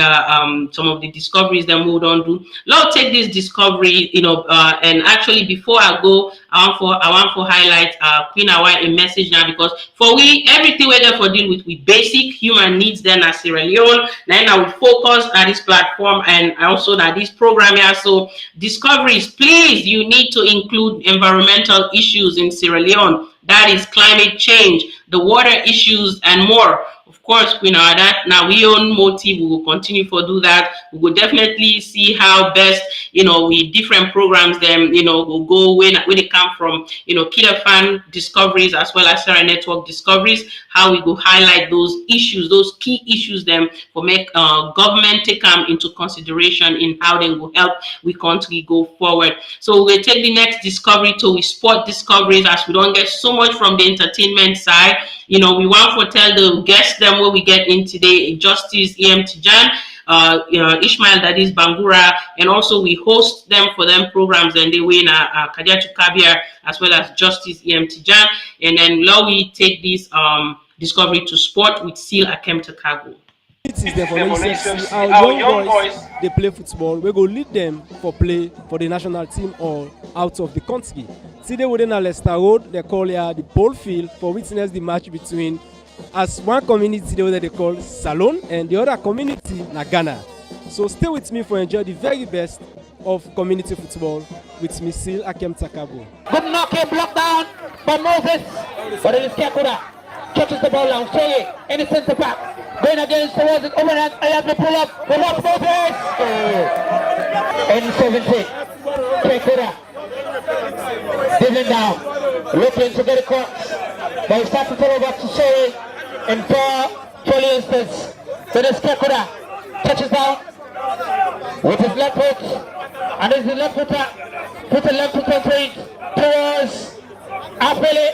some of the discoveries that we don't do. Let's take this discovery, and actually before I go, I want to highlight Queen Hawaii a message now, because for we everything we're there for deal with basic human needs then as Sierra Leone. Then I will focus at this platform and also that this program here. So discoveries, please, you need to include environmental issues in Sierra Leone. That is climate change, the water issues, and more. Of course, that now we own motive. We will continue to do that. We will definitely see how best, with different programs, them, will go when it come from, KID-AFAN Discoveries as well as Sierra Network Discoveries, how we go highlight those issues, those key issues, them for make government take them into consideration in how they will help we country go forward. So we'll take the next discovery to we sport discoveries, as we don't get so much from the entertainment side. We want to tell the guests them what we get in today. Justice Tijan, Ishmael, that is Bangura, and also we host them for them programs, and they win Kadiatu Kabir as well as Justice Tijan. And then now we take this discovery to sport with Seal Akem Takago. It is the for our young boys they play football. We go lead them for play for the national team or out of the country. Today within Leicester Road, they call here the ball field for witness the match between as one community they call Salon and the other community na Ghana. So stay with me for enjoy the very best of community football with me Seal Akem Takabo. Good knock, block down by Moses, but it is Kakura. Touches the ball down, Soye in the center back. Going against towards it, overhand, I have to pull up, the watch Moses! In 17, Kakura. Dribbling down, looking to get across. But he starts to follow back to Soye in 4 instance. So there's Kakura. Touches down with his left foot. And there's the left footer. Put the left foot on it towards Apele.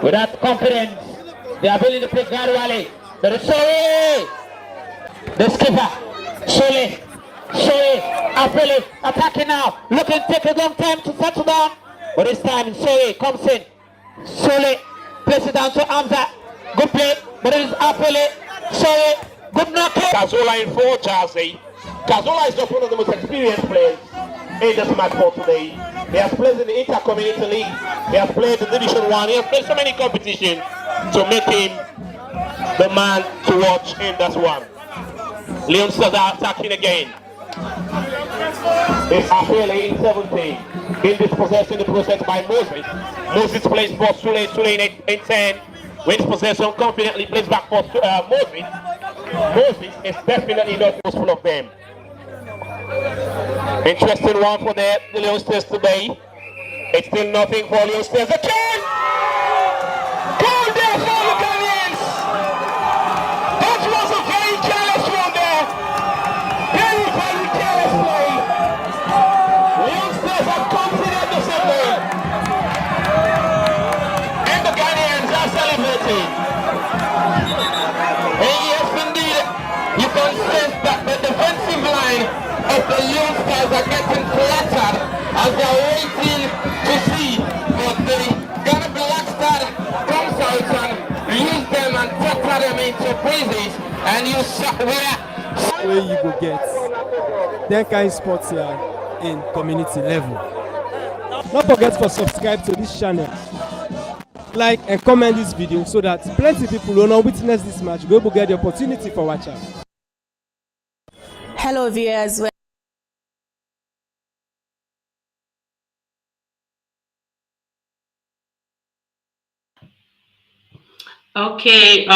With that confidence, the ability to play gradually. There is Soye. The skipper. Soye. Apele attacking now. Looking to take a long time to settle down. But this time Soye comes in. Soye places it down to Amza. Good play. But it is Apele. Soye. Good knock. Kazola in 4, Chelsea. Kazola is just one of the most experienced players in this match for today. He has played in the Inter-Community League. He has played in Division 1. He has played so many competitions to make him the man to watch in this one. Leon Sada attacking again. It's Afele in 17. In this possession, the process by Moses. Moses plays for Sule in 10. Wins possession confidently, plays back for Moses. Moses is definitely not useful of them. Interesting one for the Leon Stars today. It's still nothing for Leon Stars. Again! Call there for the Ghanaians! That was a very careless one there. Very, very careless play. Leon Stars have considered the discipline. And the Ghanaians are celebrating. And yes, indeed, you can sense that the defensive line of the Leon Stars are getting flattered as they are waiting to see what the Ghana Black Star comes out and use them and tackle them into pieces, and you where you go get that kind of sports here in community level. Don't forget to subscribe to this channel, like and comment this video so that plenty people will not witness this match go get the opportunity for watching. Hello viewers. Okay,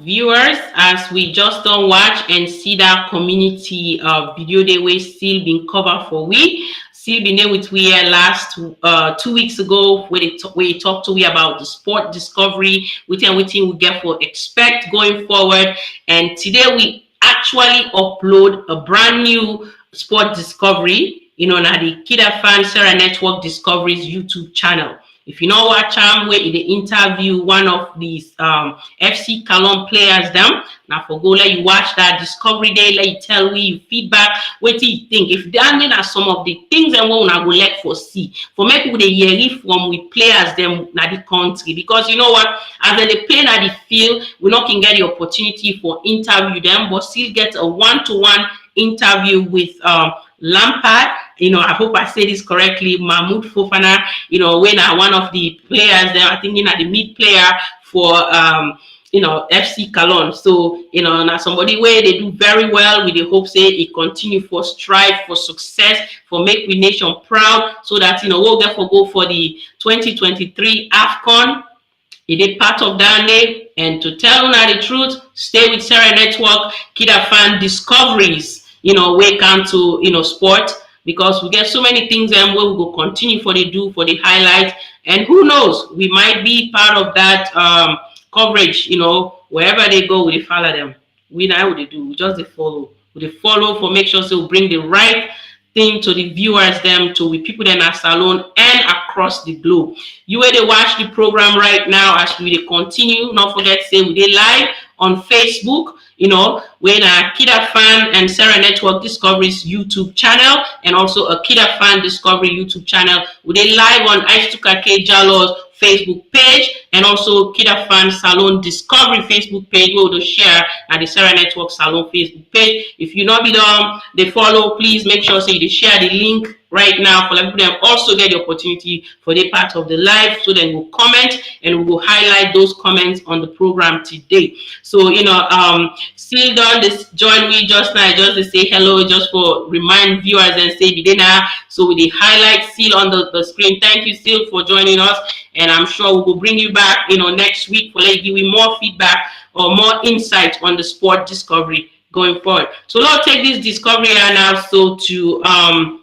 viewers, as we just don't watch and see that community video day we still been covered for we still been there with we here last 2 weeks ago where we talked to we about the sport discovery within we get for expect going forward, and today we actually upload a brand new sport discovery, you know, now the KID-AFAN Sierra Network Discoveries YouTube channel. If you know what time where they interview one of these FC Cologne players them. Now for go let you watch that discovery day, let you tell me your feedback, what do you think? If there are some of the things and what I go let for see. For make with the year from with players them na the country. Because you know what, as they play na the field, we not can get the opportunity for interview them, but still get a one-to-one interview with Lampard, you know, I hope I say this correctly, Mahmoud Fofana, you know, when one of the players there, I think, you know, the mid player for, you know, FC Cologne. So, you know, now somebody where they do very well with the hope say it continue for strive for success, for make the nation proud, so that, you know, we'll therefore go for the 2023 AFCON. It is part of that name, and to tell you the truth, stay with Sierra Network, KID-AFAN Discoveries. You know, we come to, you know, sport, because we get so many things and we will continue for the do for the highlight, and who knows, we might be part of that coverage, you know, wherever they go, we follow them. We know what they do, we just they follow. We follow for make sure so we bring the right thing to the viewers them, to the people in our salon and across the globe. You where they watch the program right now as we continue, not forget say we dey live on Facebook, you know, when a KID-AFAN and Sierra Network Discoveries YouTube channel, and also a KID-AFAN Discovery YouTube channel. We dey live on Isatu Kakay-Diallo's Facebook page, and also KID-AFAN Salon Discovery Facebook page where we'll share at the Sierra Network Salon Facebook page. If you not be done, they follow, please make sure so you share the link right now for them also get the opportunity for the part of the live, so then we'll comment and we will highlight those comments on the program today. So, you know, still done this join me just now, just to say hello, just for remind viewers and say dinner. So with the highlight still on the screen. Thank you still for joining us, and I'm sure we will bring you back, you know, next week for like give you more feedback or more insight on the sport discovery going forward. So let's take this discovery now so to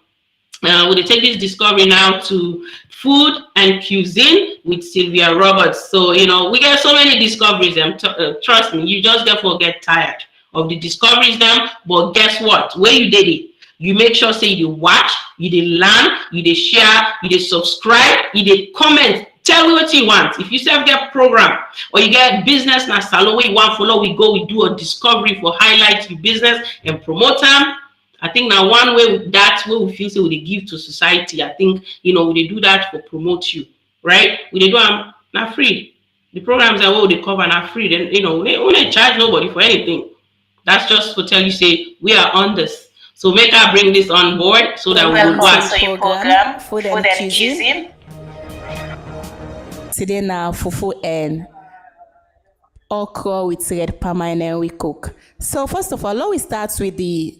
we'll take this discovery now to food and cuisine with Sylvia Roberts. So, you know, we get so many discoveries, and trust me, you just therefore get tired of the discoveries them. But guess what? Where you did it, you make sure say you watch, you did learn, you did share, you did subscribe, you did comment. Tell me what you want. If you self get program or you get business na salon where you want follow, we go, we do a discovery for highlight your business and promote them. I think now one way that's what we feel so we give to society. I think, you know, we do that for promote you, right? We do them not free. The programs are what they cover not free. Then, you know, we don't charge nobody for anything. That's just to tell you say we are on this. So make her bring this on board so that we will watch your program Food and Cuisine. Today now fufu and okra with red permanent we cook. So first of all, let we start with the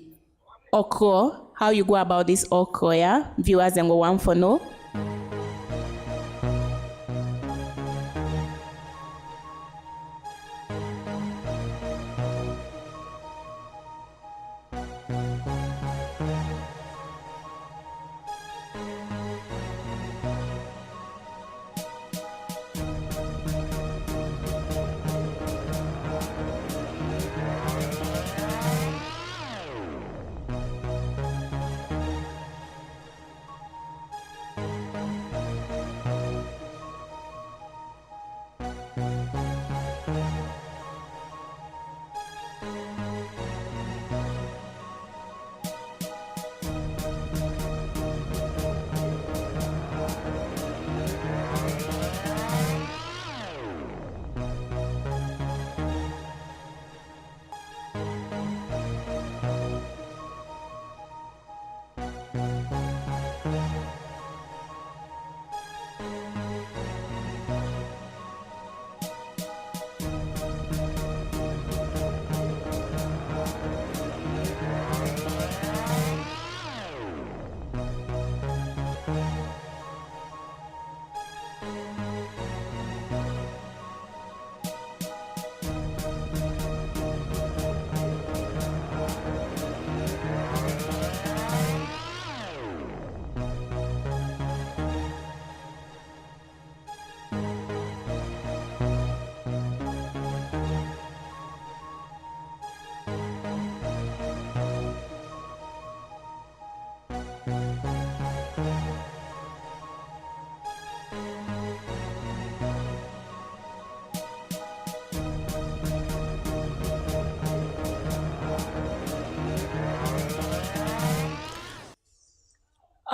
okra. how you go about this okra, yeah? Viewers then go want for know.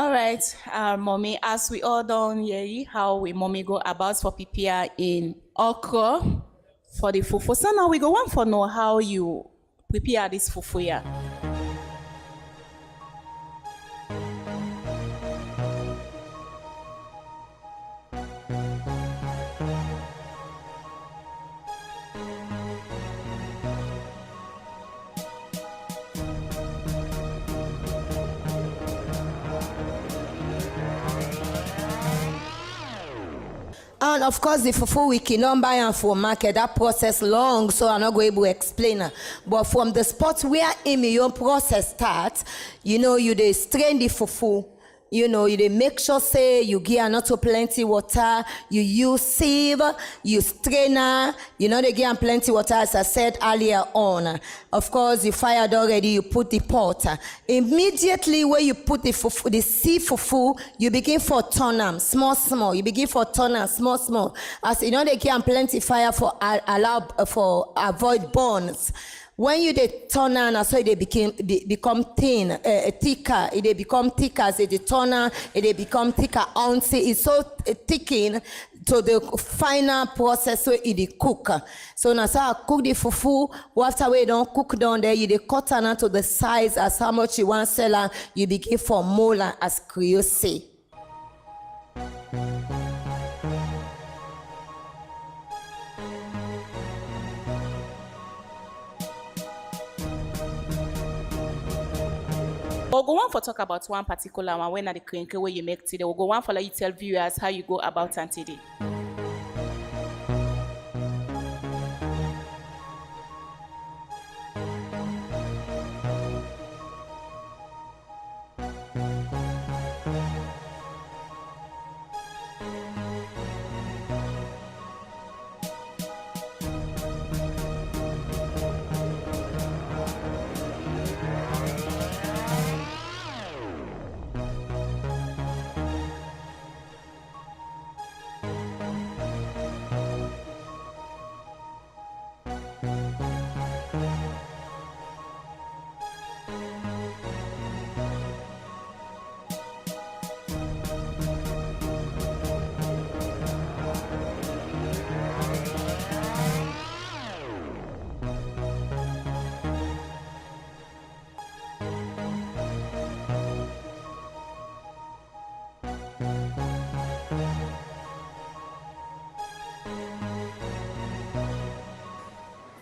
All right, mommy, as we all done hear how we mommy go about for prepare in okra for the fufu. So now we go on for know how you prepare this fufu here. And of course, the fufu we cannot buy and for market, that process long, so I'm not going to explain it. But from the spot where your process starts, you know, you they strain the fufu. You know, you they make sure say you give not too plenty water, you use sieve, you strainer, you know they give plenty water as I said earlier on. Of course, you fired already, you put the pot. Immediately when you put the fufu, the sieve fufu, you begin for turn them small. You begin for turn them small. As you know they give plenty fire for for avoid burns. When you they turn on, so they become thin, thicker. They become thicker as they turn on, they become thicker. Ounce it's so thickened to the final process where it cook. So now, so I cook the fufu. After we don't cook down there, you they cut on to the size as how much you want sell, and you begin for mola as Creole say. We'll go on for talk about one particular one when at the crinkle where you make today. We'll go on for let you tell viewers how you go about and today.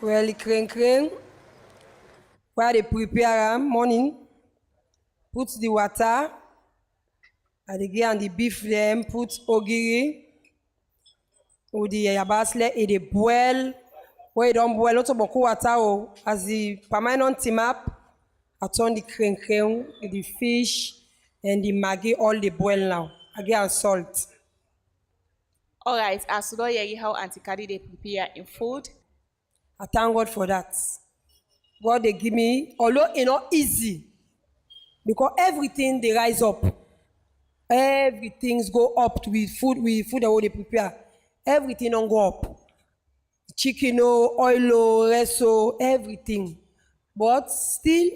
Well, crane, where they prepare morning, put the water, and again the beef them, put ogiri, with the yabasle, it dey boil. Where it don't boil, not about water, as the permanent team up, I turn the crane, the fish, and the maggi, all the boil now. Again, salt. All right, as you know, how Auntie Kadi they prepare in food. I thank God for that. God they give me, although it's not easy, because everything they rise up. Everything's go up with food that what they prepare. Everything don't go up. Chicken, oil, rice, everything. But still,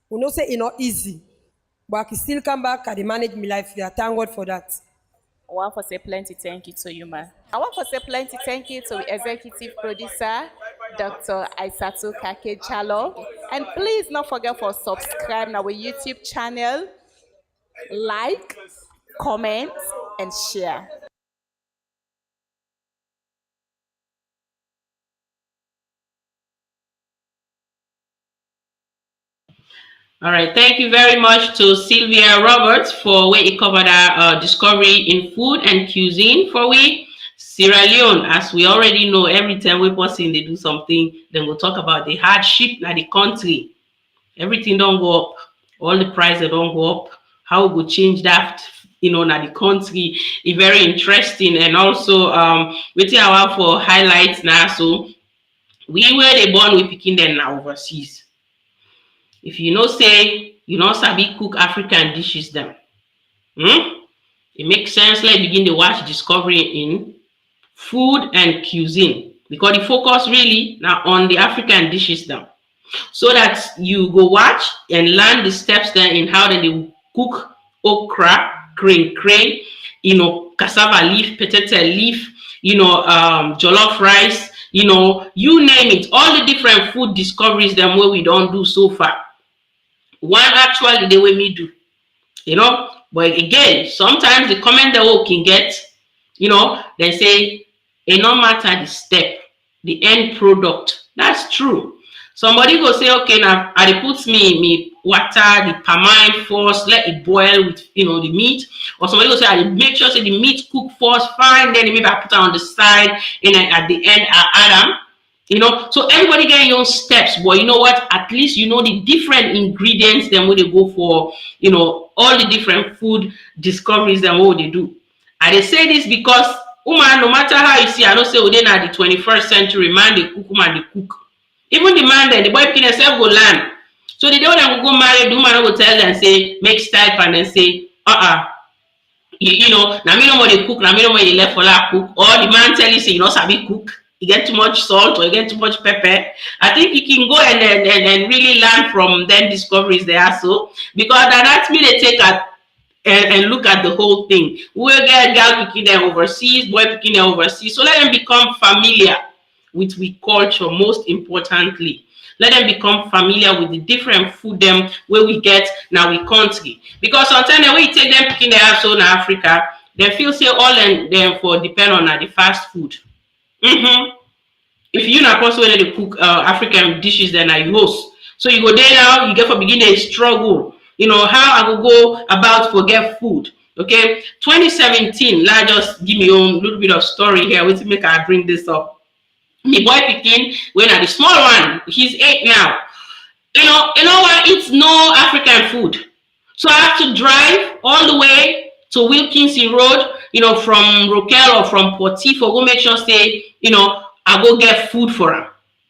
we know say it's not easy. But I can still come back and manage my life there. Thank God for that. I want to say plenty thank you to you, man. I want to say plenty thank you to the executive producer, Dr. Isatu Kakay-Diallo. And please not forget for subscribe to our YouTube channel, like, comment, and share. All right, thank you very much to Sylvia Roberts for where he covered our discovery in food and cuisine for we. Sierra Leone, as we already know, every time we person they do something, then we'll talk about the hardship in the country. Everything don't go up, all the prices don't go up. How we go change that, na the country is very interesting. And also, waiting a while for highlights now. So we were they born with picking them now overseas. If you know say you know sabi cook African dishes them, it makes sense. Let's begin to watch discovery in food and cuisine, because the focus really now on the African dishes them, so that you go watch and learn the steps then in how they cook okra, crane, cassava leaf, potato leaf, jollof rice, you name it, all the different food discoveries them where we don't do so far. One actually the way me do, but again, sometimes the comment that we can get, they say, it no matter the step, the end product. That's true. Somebody go say, okay, now I put me water, the palmine first, let it boil with the meat. Or somebody go say, I make sure say the meat cook first, fine, then maybe I put it on the side, and then at the end I add them. So everybody get your own steps, but you know what? At least you know the different ingredients, then what they go for, all the different food discoveries and what they do. And they say this because, woman, no matter how you see, I don't say within the 21st century, man, they cook, woman, they cook. Even the man then, the boy picking himself go land. So the day when they go marry, the woman will tell them, say, make style and then say, now me no more they cook, now me no more they left for that cook. Or the man tell you, say, sabi cook. You get too much salt or you get too much pepper. I think you can go and really learn from them discoveries there. So because that's me they take at and look at the whole thing. We'll get girl picking them overseas, boy picking them overseas. So let them become familiar with we culture, most importantly. Let them become familiar with the different food them where we get now we country. Because sometimes when you take them picking their house in Africa, they feel say all them for depend on the fast food. If you're not possible to cook African dishes, then I host. So you go there now, you get for beginning a struggle. How I will go about forget food. Okay, 2017. Let just give me a little bit of story here. Wait to make I bring this up. The boy picking when the small one, he's 8 now. You know what? It's no African food. So I have to drive all the way to Wilkinson Road, from Rokel or from Portif, or go make sure say, I go get food for him.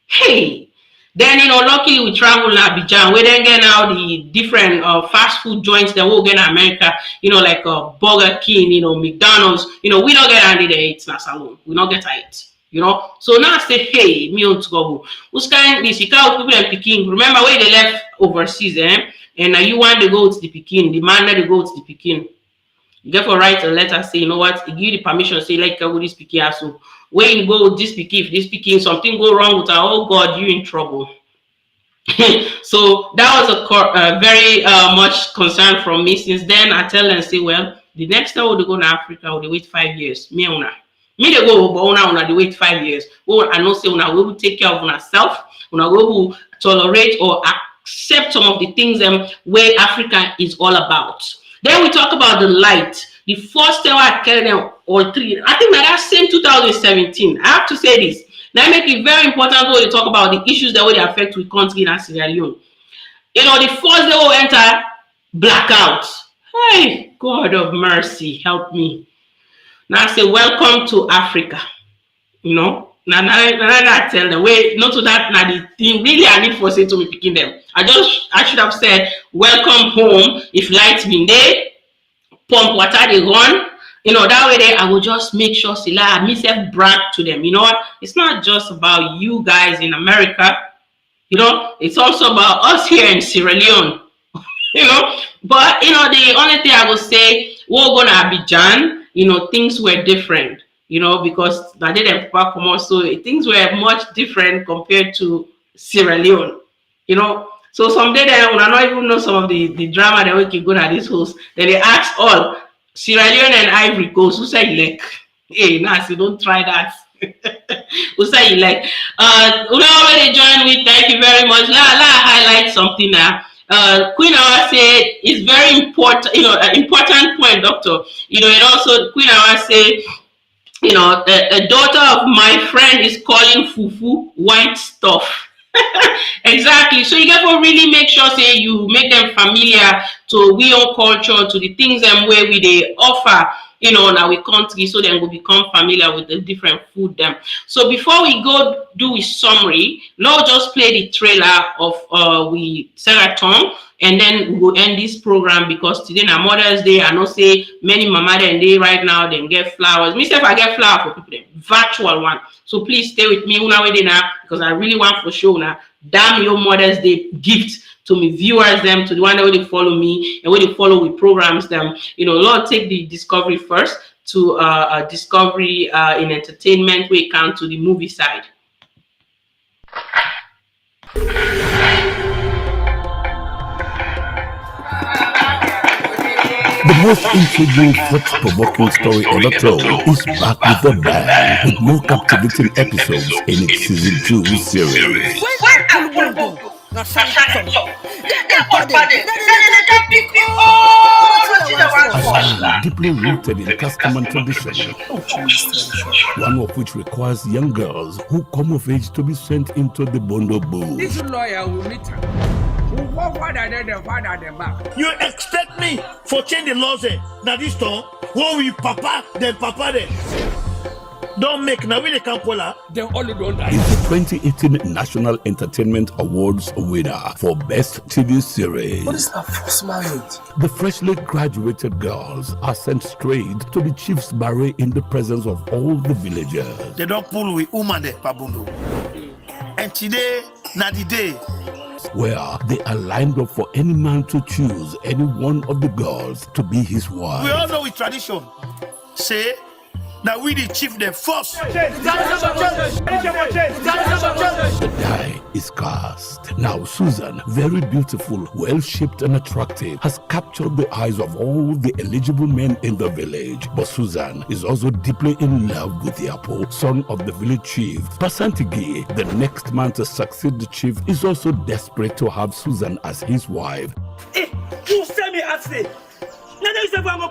Hey, then luckily we travel to Abidjan. We then get now the different fast food joints that we'll get in America. Like Burger King, McDonald's. We don't get any there. It's not salon. We don't get it. So now I say, hey, me on to go. Who's kind this? You can't people in Peking. Remember where they left overseas, and now you want to go to the Peking. The man that they go to the Peking. You therefore write a letter, say, you know what, give you the permission, say, like, go this Peking. So when you go with this Peking, if this Peking, something go wrong with her, oh God, you in trouble. So that was a very much concern from me. Since then, I tell them, say, well, the next time we go to Africa, we wait 5 years. Me they go, but una they wait 5 years. Oh, I know say una will take care of ourselves. Una will tolerate or accept some of the things where Africa is all about. Then we talk about the light. The first time I carried them or three, I think that same 2017. I have to say this. Now make it very important when you talk about the issues that will affect with country in Sierra Leone. You know, the first day we enter blackout. Hey, God of mercy, help me. Now I say, welcome to Africa. You know, now I tell them, wait, not to that, now the thing really I need for say to me picking them. I should have said, welcome home. If lights been there, pump water they run. You know, that way there I will just make sure I myself brag to them. You know what? It's not just about you guys in America. You know, it's also about us here in Sierra Leone. You know, but you know, the only thing I would say, we're going to Abidjan, you know, things were different, you know, because I didn't come out, so things were much different compared to Sierra Leone, you know. So someday then, when I don't even know some of the drama that we can go to this house, then they ask all Sierra Leone and Ivory Coast, who say like, hey, Nancy, don't try that. Who say you like? We already joined with, thank you very much. Let highlight something now. Queen Awa said it's very important, you know, an important point, doctor. You know, and also Queen Awa said, you know, the daughter of my friend is calling fufu white stuff. Exactly. So you got to really make sure say you make them familiar to we own culture, to the things and where we they offer, you know, in our country, so then will become familiar with the different food them. So before we go do a summary, now just play the trailer of we Sarah Tong, and then we will end this program because today na Mother's Day. I know say many mama then day right now then get flowers. Myself I get flower for people, virtual one. So please stay with me una way now because I really want for show now. Damn your Mother's Day gift to me viewers them, to the one that will follow me and will follow with programs them. You know, Lord take the discovery first to discovery in entertainment where it comes to the movie side. The most intriguing, thought-provoking story ever told is back with a bang, with more captivating episodes in its season 2 series. AFAN, deeply rooted in custom and tradition, one of which requires young girls who come of age to be sent into the Bondo booth. This lawyer will meet her. You expect me for change the laws now this time? When we papa then? Don't make now we the campola. Then all you don't die. Is the 2018 National Entertainment Awards winner for Best TV Series. What is that first marriage? The freshly graduated girls are sent straight to the chief's barrack in the presence of all the villagers. They don't pull with woman there, Pabundo. And today, not the day. Where they are lined up for any man to choose any one of the girls to be his wife. We all know with tradition. Say, now we the chief them first. The die is cast. Now Susan, very beautiful, well-shaped and attractive, has captured the eyes of all the eligible men in the village. But Susan is also deeply in love with Yapo, son of the village chief. Pasantigi, the next man to succeed the chief, is also desperate to have Susan as his wife.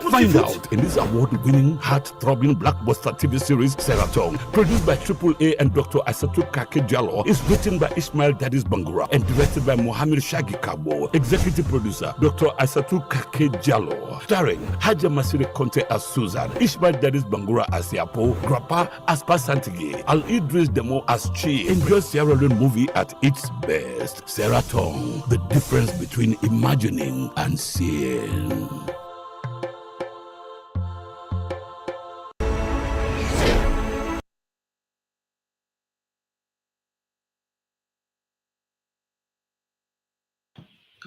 Find out in this award-winning, heart-throbbing blockbuster TV series, Sarah Tong, produced by AAA and Dr. Isatu Kakay-Diallo, is written by Ismail Dadis Bangura and directed by Mohammed Shagi Kabo. Executive producer, Dr. Isatu Kakay-Diallo. Starring Haja Masire Conte as Susan, Ismail Dadis Bangura as Yapo, Grappa as Pasantigi, Al-Idris Demo as Chief. Enjoy Sierra Leone movie at its best. Sarah Tong, the difference between imagining and seeing.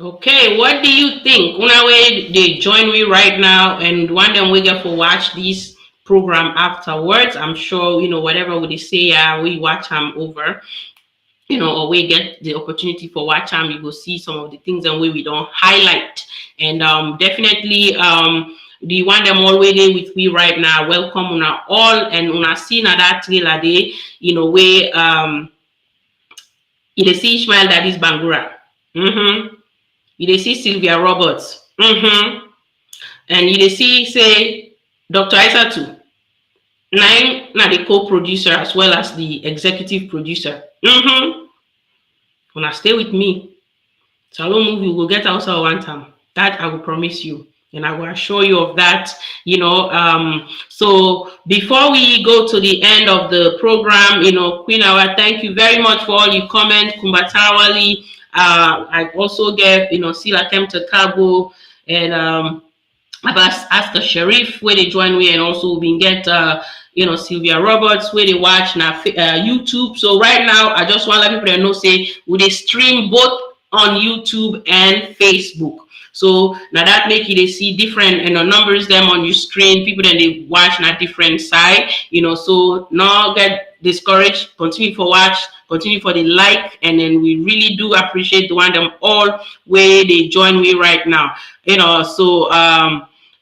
Okay, what do you think? Una way they join me right now and one them we get for watch this program afterwards. I'm sure you know whatever we say, we watch them over, you know, or we get the opportunity for watch them. You will see some of the things and we don't highlight, and definitely the one them already with me right now. Welcome una all, and una see na that trailer day, you know, where it is Ishmael that is Bangura. You dey see Sylvia Roberts. And you dey see say Dr. Isatu. Nine na the co-producer as well as the executive producer. Una stay with me. Salon movie will get outside one time. That I will promise you. And I will assure you of that, you know. So before we go to the end of the program, you know, Queen Awa, thank you very much for all your comments. Kumbatawali, I also gave, you know, Sila Kemta Kabo and Abbas Asker Sharif, where they join me, and also we can get you know, Sylvia Roberts, where they watch now YouTube. So right now, I just want to let people know, say, we they stream both on YouTube and Facebook. So now that make you they see different, you know, numbers them on your screen. People then they watch on a different side, you know. So not get discouraged. Continue for watch. Continue for the like, and then we really do appreciate the one them all where they join me right now. You know, so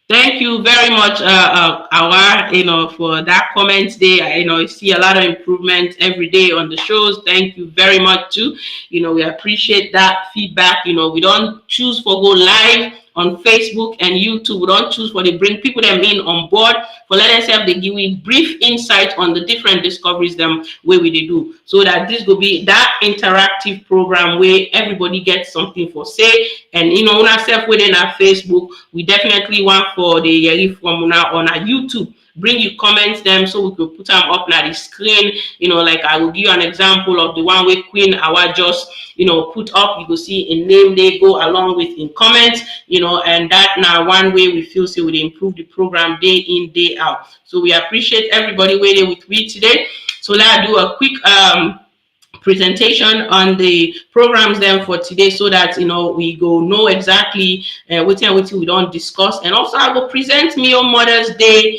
thank you very much, Awa, you know, for that comment there. You know, I see a lot of improvement every day on the shows. Thank you very much too. You know, we appreciate that feedback. You know, we don't choose for go live on Facebook and YouTube. We don't choose for they bring people them in on board for let us have they give we brief insight on the different discoveries them where we they do, so that this will be that interactive program where everybody gets something for say. And you know, on ourselves within our Facebook, we definitely want for the Yeri from now on our YouTube. Bring your comments them so we could put them up on the screen. You know, like I will give you an example of the one where Queen Awa just, you know, put up. You will see in name they go along with in comments, you know, and that now one way we feel so we improve the program day in, day out. So we appreciate everybody waiting with me today. So let's do a quick presentation on the programs then for today, so that you know we go know exactly what we don't discuss. And also I will present me on Mother's Day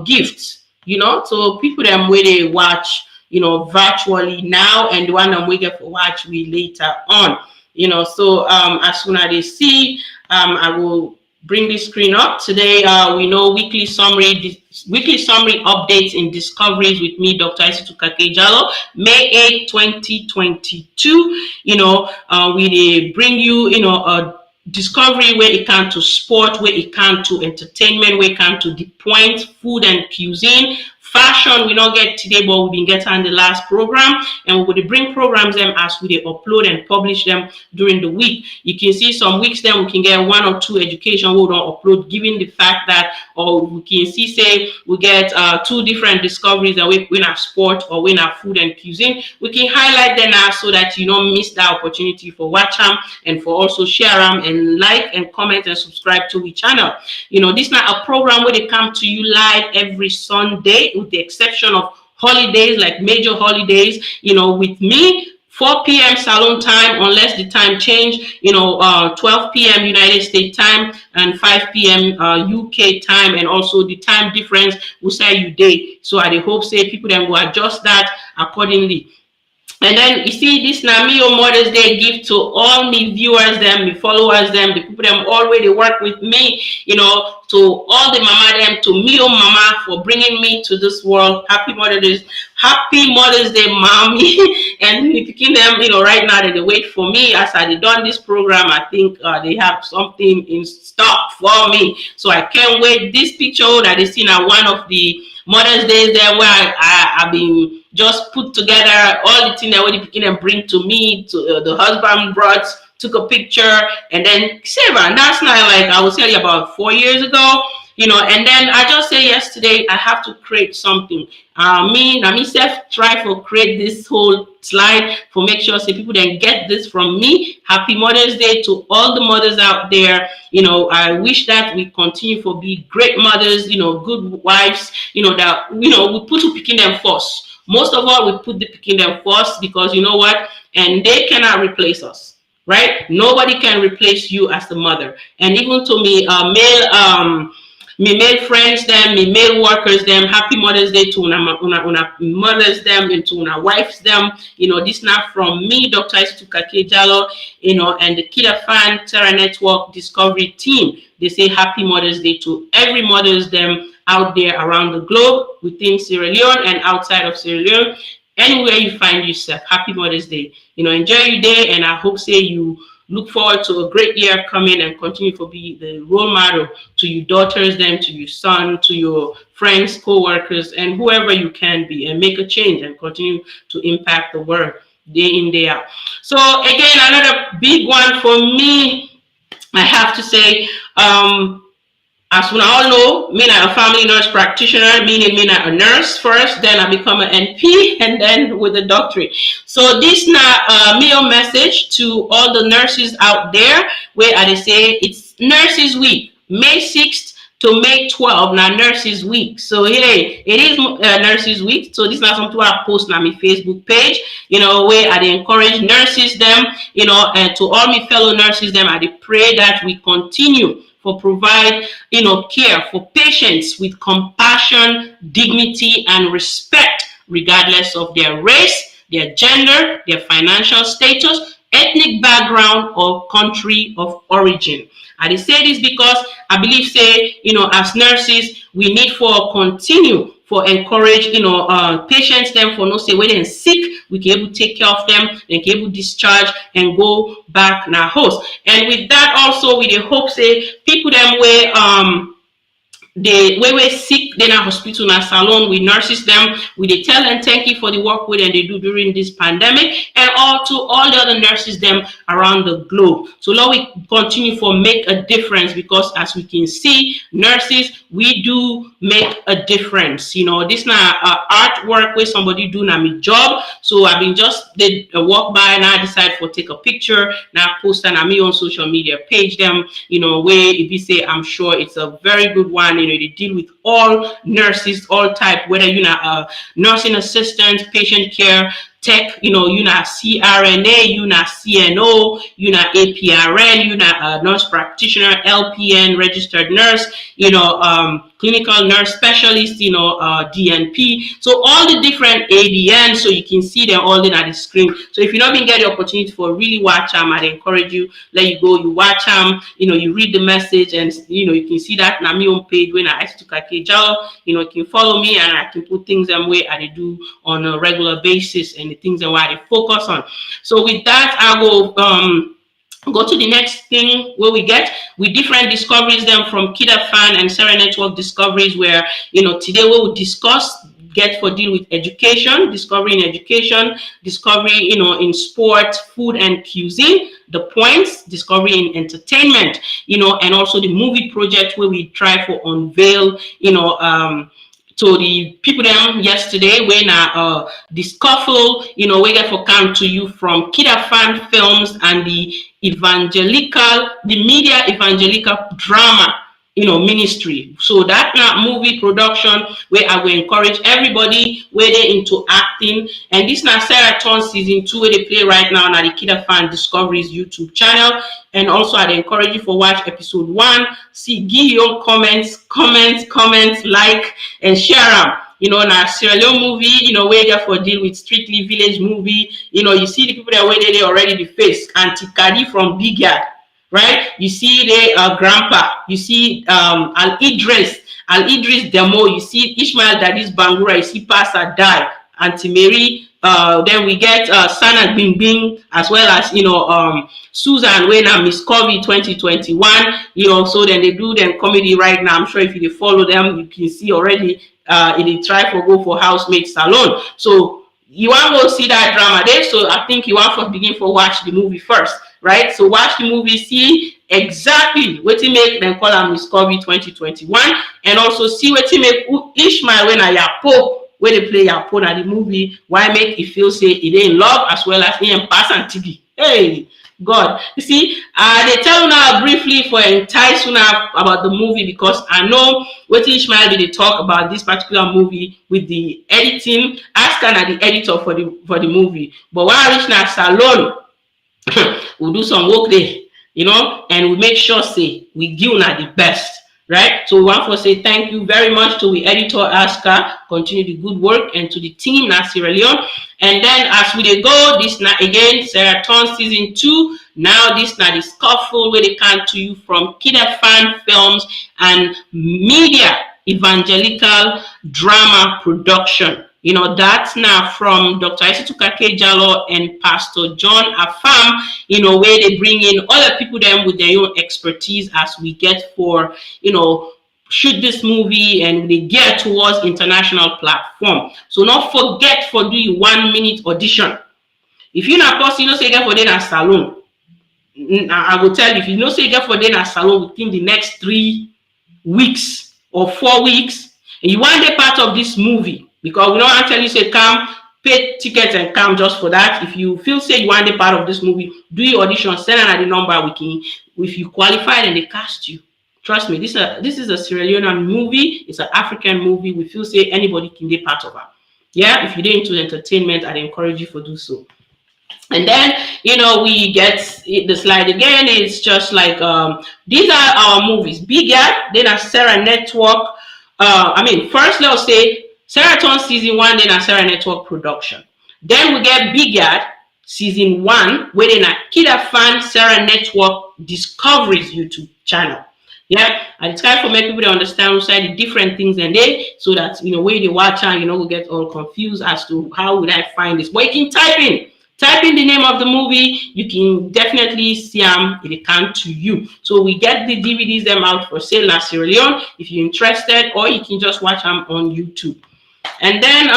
gifts, you know, so people them where they watch, you know, virtually now, and the one I'm waiting for watch we later on, you know. So as soon as they see, I will bring the screen up. Today we know weekly summary updates in discoveries with me, Dr. Isatu Kakay-Diallo, May 8, 2022. You know, we bring you, you know, a discovery where it can to sport, where it can to entertainment, where it can to the point, food and cuisine. Fashion we not get today, but we've been getting on the last program, and we will bring programs them as we upload and publish them during the week. You can see some weeks then we can get 1 or 2 education we don't upload, given the fact that, or we can see say we get 2 different discoveries that we win our sport or win our food and cuisine. We can highlight them now so that you don't miss that opportunity for watch them and for also share them and like and comment and subscribe to the channel. You know, this is not a program where they come to you live every Sunday, with the exception of holidays, like major holidays, you know, with me. 4 p.m. Salon time, unless the time change, you know, 12 p.m. United States time and 5 p.m. UK time, and also the time difference will say you day. So I hope say people then will adjust that accordingly. And then you see this now me on Mother's Day gift to all me viewers them, me followers them, the people them already work with me, you know, to all the mama them, to me oh mama for bringing me to this world. Happy Mother's Day, mommy. And picking them, you know, right now that they wait for me as I done this program. I think they have something in stock for me, so I can't wait. This picture that they see now, one of the Mother's Days there where I've been just put together all the things that the beginning and bring to me, to the husband brought, took a picture, and then save. And that's not like I was telling you about 4 years ago, you know. And then I just say yesterday I have to create something. Myself try to create this whole slide for make sure say people then get this from me. Happy Mother's Day to all the mothers out there. You know, I wish that we continue to be great mothers, you know, good wives, you know, that, you know, we put to picking them first. Most of all, we put the picking them first, because you know what? And they cannot replace us, right? Nobody can replace you as the mother. And even to me, me male friends them, me male workers them, happy Mother's Day to una mothers them and to una wives them. You know, this now from me, Dr. Isatu Kakay-Diallo, you know, and the KID-AFAN Terra Network Discovery team. They say happy Mother's Day to every mothers them out there around the globe, within Sierra Leone and outside of Sierra Leone. anywhere you find yourself. Happy Mother's Day. Enjoy your day, and I hope say you look forward to a great year coming and continue to be the role model to your daughters, them, to your son, to your friends, co-workers, and whoever you can be, and make a change and continue to impact the world day in, day out. So again, another big one for me, I have to say, as we all know, me I'm a family nurse practitioner, meaning me I'm a nurse first, then I become an NP, and then with a doctorate. So this now me a message to all the nurses out there, where they say it's Nurses Week, May 6th to May 12th, now Nurses Week. So hey, it is Nurses Week. So this is not something I post on my Facebook page, where I encourage nurses them, and to all my fellow nurses them, I pray that we continue for provide, care for patients with compassion, dignity, and respect, regardless of their race, their gender, their financial status, ethnic background, or country of origin. I say this because I believe, say, as nurses, we need for continue for encourage, patients them for no say when they're sick, we can able to take care of them, they can able to discharge and go back in our house. And with that also, we hope say people them where they when we're sick, then our hospital, our salon, we nurses them, we tell them thank you for the work with and they do during this pandemic, and all to all the other nurses them around the globe. So Lord, we continue for make a difference, because as we can see, nurses, we do make a difference. This now artwork where somebody do now my job. So I've been just did a walk by and I decided to take a picture, now post on me on social media page them, where if you say I'm sure it's a very good one. They deal with all nurses, all type, whether you're a nursing assistant, patient care, tech, you're not CRNA, you're not CNO, you're not APRN, you're not a nurse practitioner, LPN, registered nurse, clinical nurse specialist, DNP. So all the different ADN, so you can see them all in at the screen. So if you not been get the opportunity for really watch them, I'd encourage you, let you go, you watch them, you read the message, and you can see that on my own page when I ask to Kakay-Diallo, you can follow me and I can put things them way I do on a regular basis and the things that I focus on. So with that, I will go to the next thing where we get with different discoveries them from KID-AFAN and Sierra Network Discoveries, where today we will discuss get for deal with education, discovery in education, discovery in sport, food and cuisine, the points, discovery in entertainment, and also the movie project where we try for unveil to the people them yesterday when the scuffle, we get for come to you from KID-AFAN Films and the media evangelical drama, ministry. So that now movie production where I will encourage everybody where they into acting. And this now Sarah Turn season 2 where they play right now on the KID-AFAN Discoveries YouTube channel. And also I'd encourage you for watch episode 1. See, give your comments, like and share them. Now Sierra Leone movie, where they for deal with strictly village movie. You see the people that where they already the face. Auntie Kadi from Big Yard. Right, you see the grandpa, you see Al Idris Demo, you see Ishmael Daddy's Bangura, you see Pastor Die, Auntie Mary, then we get Sana Bing Bing, as well as Susan Wena Miss COVID 2021, so then they do them comedy right now. I'm sure if you follow them, you can see already they try for go for housemate salon. So you want to see that drama there, so I think you want to begin for watch the movie first. Right, so watch the movie, see exactly what to make them call him Miss COVID 2021, and also see what to make Ishmael when I Yapo where they play Yapo at the movie. Why make it feel say it in love as well as in pass and TV. Hey, God, you see, they tell now briefly for entice now about the movie, because I know what Ishmael did they talk about this particular movie with the editing. Ask her the editor for the movie, but when I reach now salon. We'll do some work there, and we make sure say we give now the best, right? So we want to say thank you very much to the editor Aska, continue the good work, and to the team now Sierra Leone. And then as we go, this now again Sarah Turn season 2. Now this now the scuffle where they come to you from KID-AFAN Films and media evangelical drama production. You know, that's now from Dr. Isatu Kakay-Diallo and Pastor John Afam, you know, where they bring in other people then with their own expertise as we get for, you know, shoot this movie and they get towards international platform. So not forget for doing 1 minute audition. If you're not possible, you know, say get for then a salon. I will tell you, if you know say you get for then a salon within the next 3 weeks or 4 weeks, and you want to be part of this movie, because we don't want to tell you say come pay tickets and come just for that. If you feel say you want to be part of this movie, do your audition, send out the number we can. If you qualify and they cast you, trust me, this is a Sierra Leonean movie. It's an African movie. We feel say anybody can be part of it. Yeah, if you're into entertainment, I'd encourage you to do so. And then, you know, we get the slide again. It's just like these are our movies. Bigger, then a Sarah Network. First let's say Seraton season 1, then a Sarah Network production. Then we get Bigger season 1, where then a KID-AFAN Sarah Network Discoveries YouTube channel. Yeah, and it's kind of for make people to understand the different things and they, so that you know where they watch and you know will get all confused as to how would I find this. But you can type in the name of the movie, you can definitely see them if it come to you. So we get the DVDs them out for sale in Sierra Leone if you're interested, or you can just watch them on YouTube. And then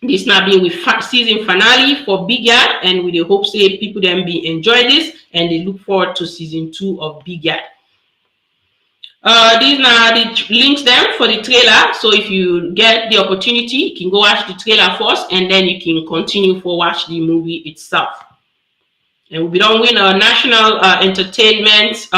this now being with season finale for Bigger, and we hope say people then be enjoy this and they look forward to season 2 of Bigger. These are the links then for the trailer. So if you get the opportunity, you can go watch the trailer first, and then you can continue for watch the movie itself. And we don't win a national entertainment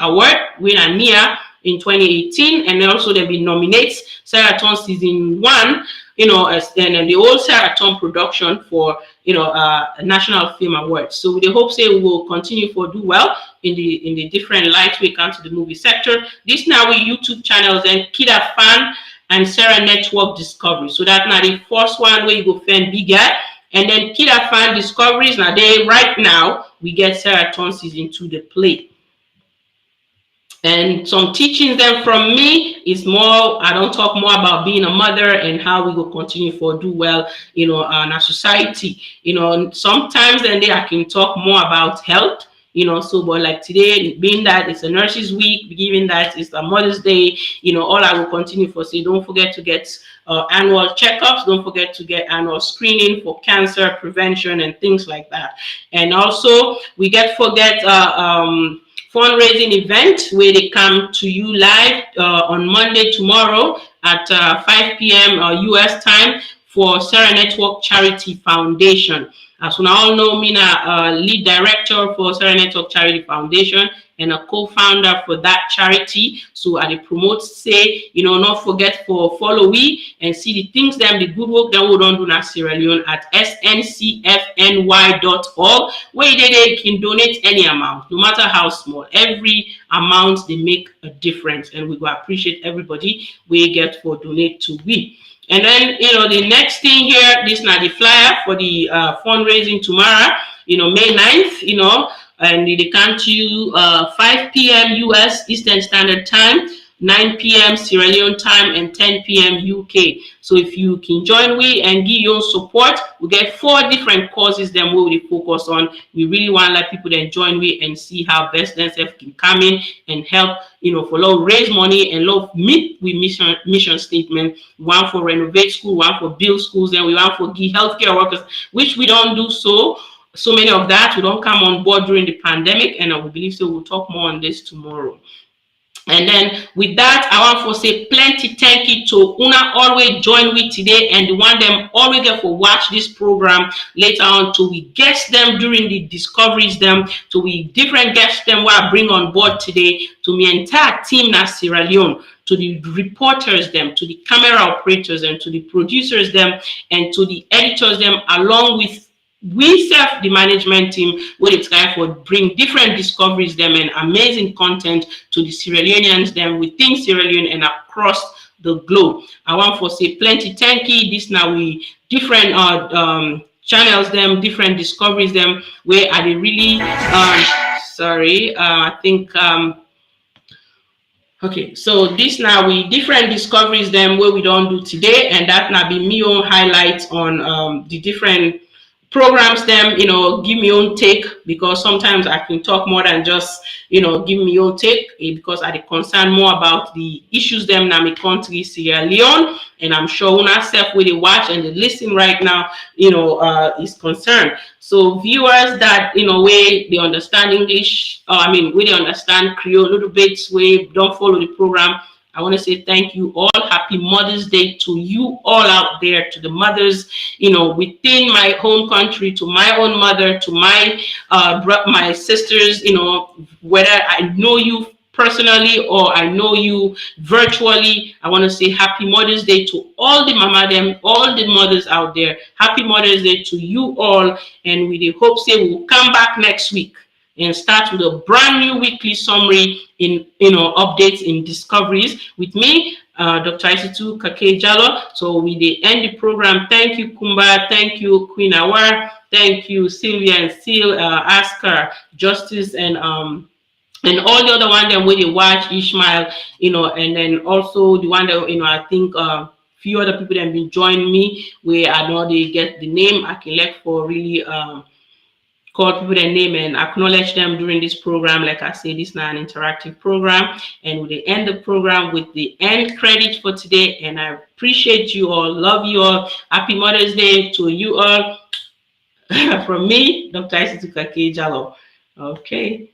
award, win a NIA in 2018, and then also they'll be nominates Seraton season 1, you know, and the old Seraton production for a national film award. So we hope say we will continue to do well in the different lights we come to the movie sector. This now we YouTube channels and KID-AFAN and Sarah Network Discovery. So that's now the first one where you go find Bigger, and then KID-AFAN Discoveries. Now they right now we get Seraton season 2 to play. And some teachings then from me is more, I don't talk more about being a mother and how we will continue to do well, you know, in our society. You know, sometimes then I can talk more about health, you know, so but like today, being that it's a nurses week, given that it's a Mother's Day, you know, all I will continue for say, don't forget to get annual checkups, don't forget to get annual screening for cancer prevention and things like that. And also we forget fundraising event where they come to you live on Monday tomorrow at 5 p.m. US time for Sarah Network Charity Foundation. As we all know, me a lead director for Sarah Network Charity Foundation and a co-founder for that charity. So I promote say, you know, not forget for follow we and see the things them, the good work that we don't do in Sierra Leone at sncfny.org, where they can donate any amount, no matter how small. Every amount they make a difference, and we will appreciate everybody we get for donate to we. And then, you know, the next thing here, this is now the flyer for the fundraising tomorrow, you know, May 9th, you know, and they come to you 5 p.m. US Eastern Standard Time, 9 p.m. Sierra Leone time, and 10 p.m. UK. So if you can join we and give your support, we get 4 different causes then we will focus on. We really want to let people then join we and see how best themselves can come in and help, you know, for love raise money and love meet with mission statement. One for renovate school, one for build schools, and we want for give healthcare workers, which we don't do so many of that. We don't come on board during the pandemic, and I believe so we'll talk more on this tomorrow. And then with that, I want to say plenty thank you to Una always join with today, and the one them always get for watch this program later on to we guest them during the discoveries them, to we different guests them what I bring on board today, to my entire team na Sierra Leone, to the reporters them, to the camera operators and to the producers them, and to the editors them, along with we serve the management team where it's time for bring different discoveries them and amazing content to the Sierra Leoneans them within Sierra Leone and across the globe. I want to say plenty thank you. This now we different channels them, different discoveries them where are they really I think Okay, so this now we different discoveries them where we don't do today, and that now be me own highlights on the different programs them, give me own take, because sometimes I can talk more than just give me own take, because I concern more about the issues them in my country, Sierra Leone, and I'm sure una self where they watch and they listen right now, is concerned. So viewers that where they understand English, where they understand Creole a little bit, where don't follow the program, I want to say thank you all. Happy Mother's Day to you all out there, to the mothers, within my home country, to my own mother, to my my sisters, whether I know you personally or I know you virtually. I want to say Happy Mother's Day to all the mama them, all the mothers out there. Happy Mother's Day to you all, and we hope say we'll come back next week and start with a brand new weekly summary in updates in discoveries with me, Dr. Isatu Kakay-Diallo. So we end the program. Thank you, Kumba. Thank you, Queen Awar. Thank you, Sylvia and Seal, Asker, Justice, and all the other one that we watch, Ishmael, and then also the one that I think few other people that have been joining me, where I know they get the name. I can let for really call people their name and acknowledge them during this program. Like I say, this is not an interactive program, and we end the program with the end credit for today. And I appreciate you all, love you all. Happy Mother's Day to you all. From me, Dr. Isatu Kakay-Diallo. Okay.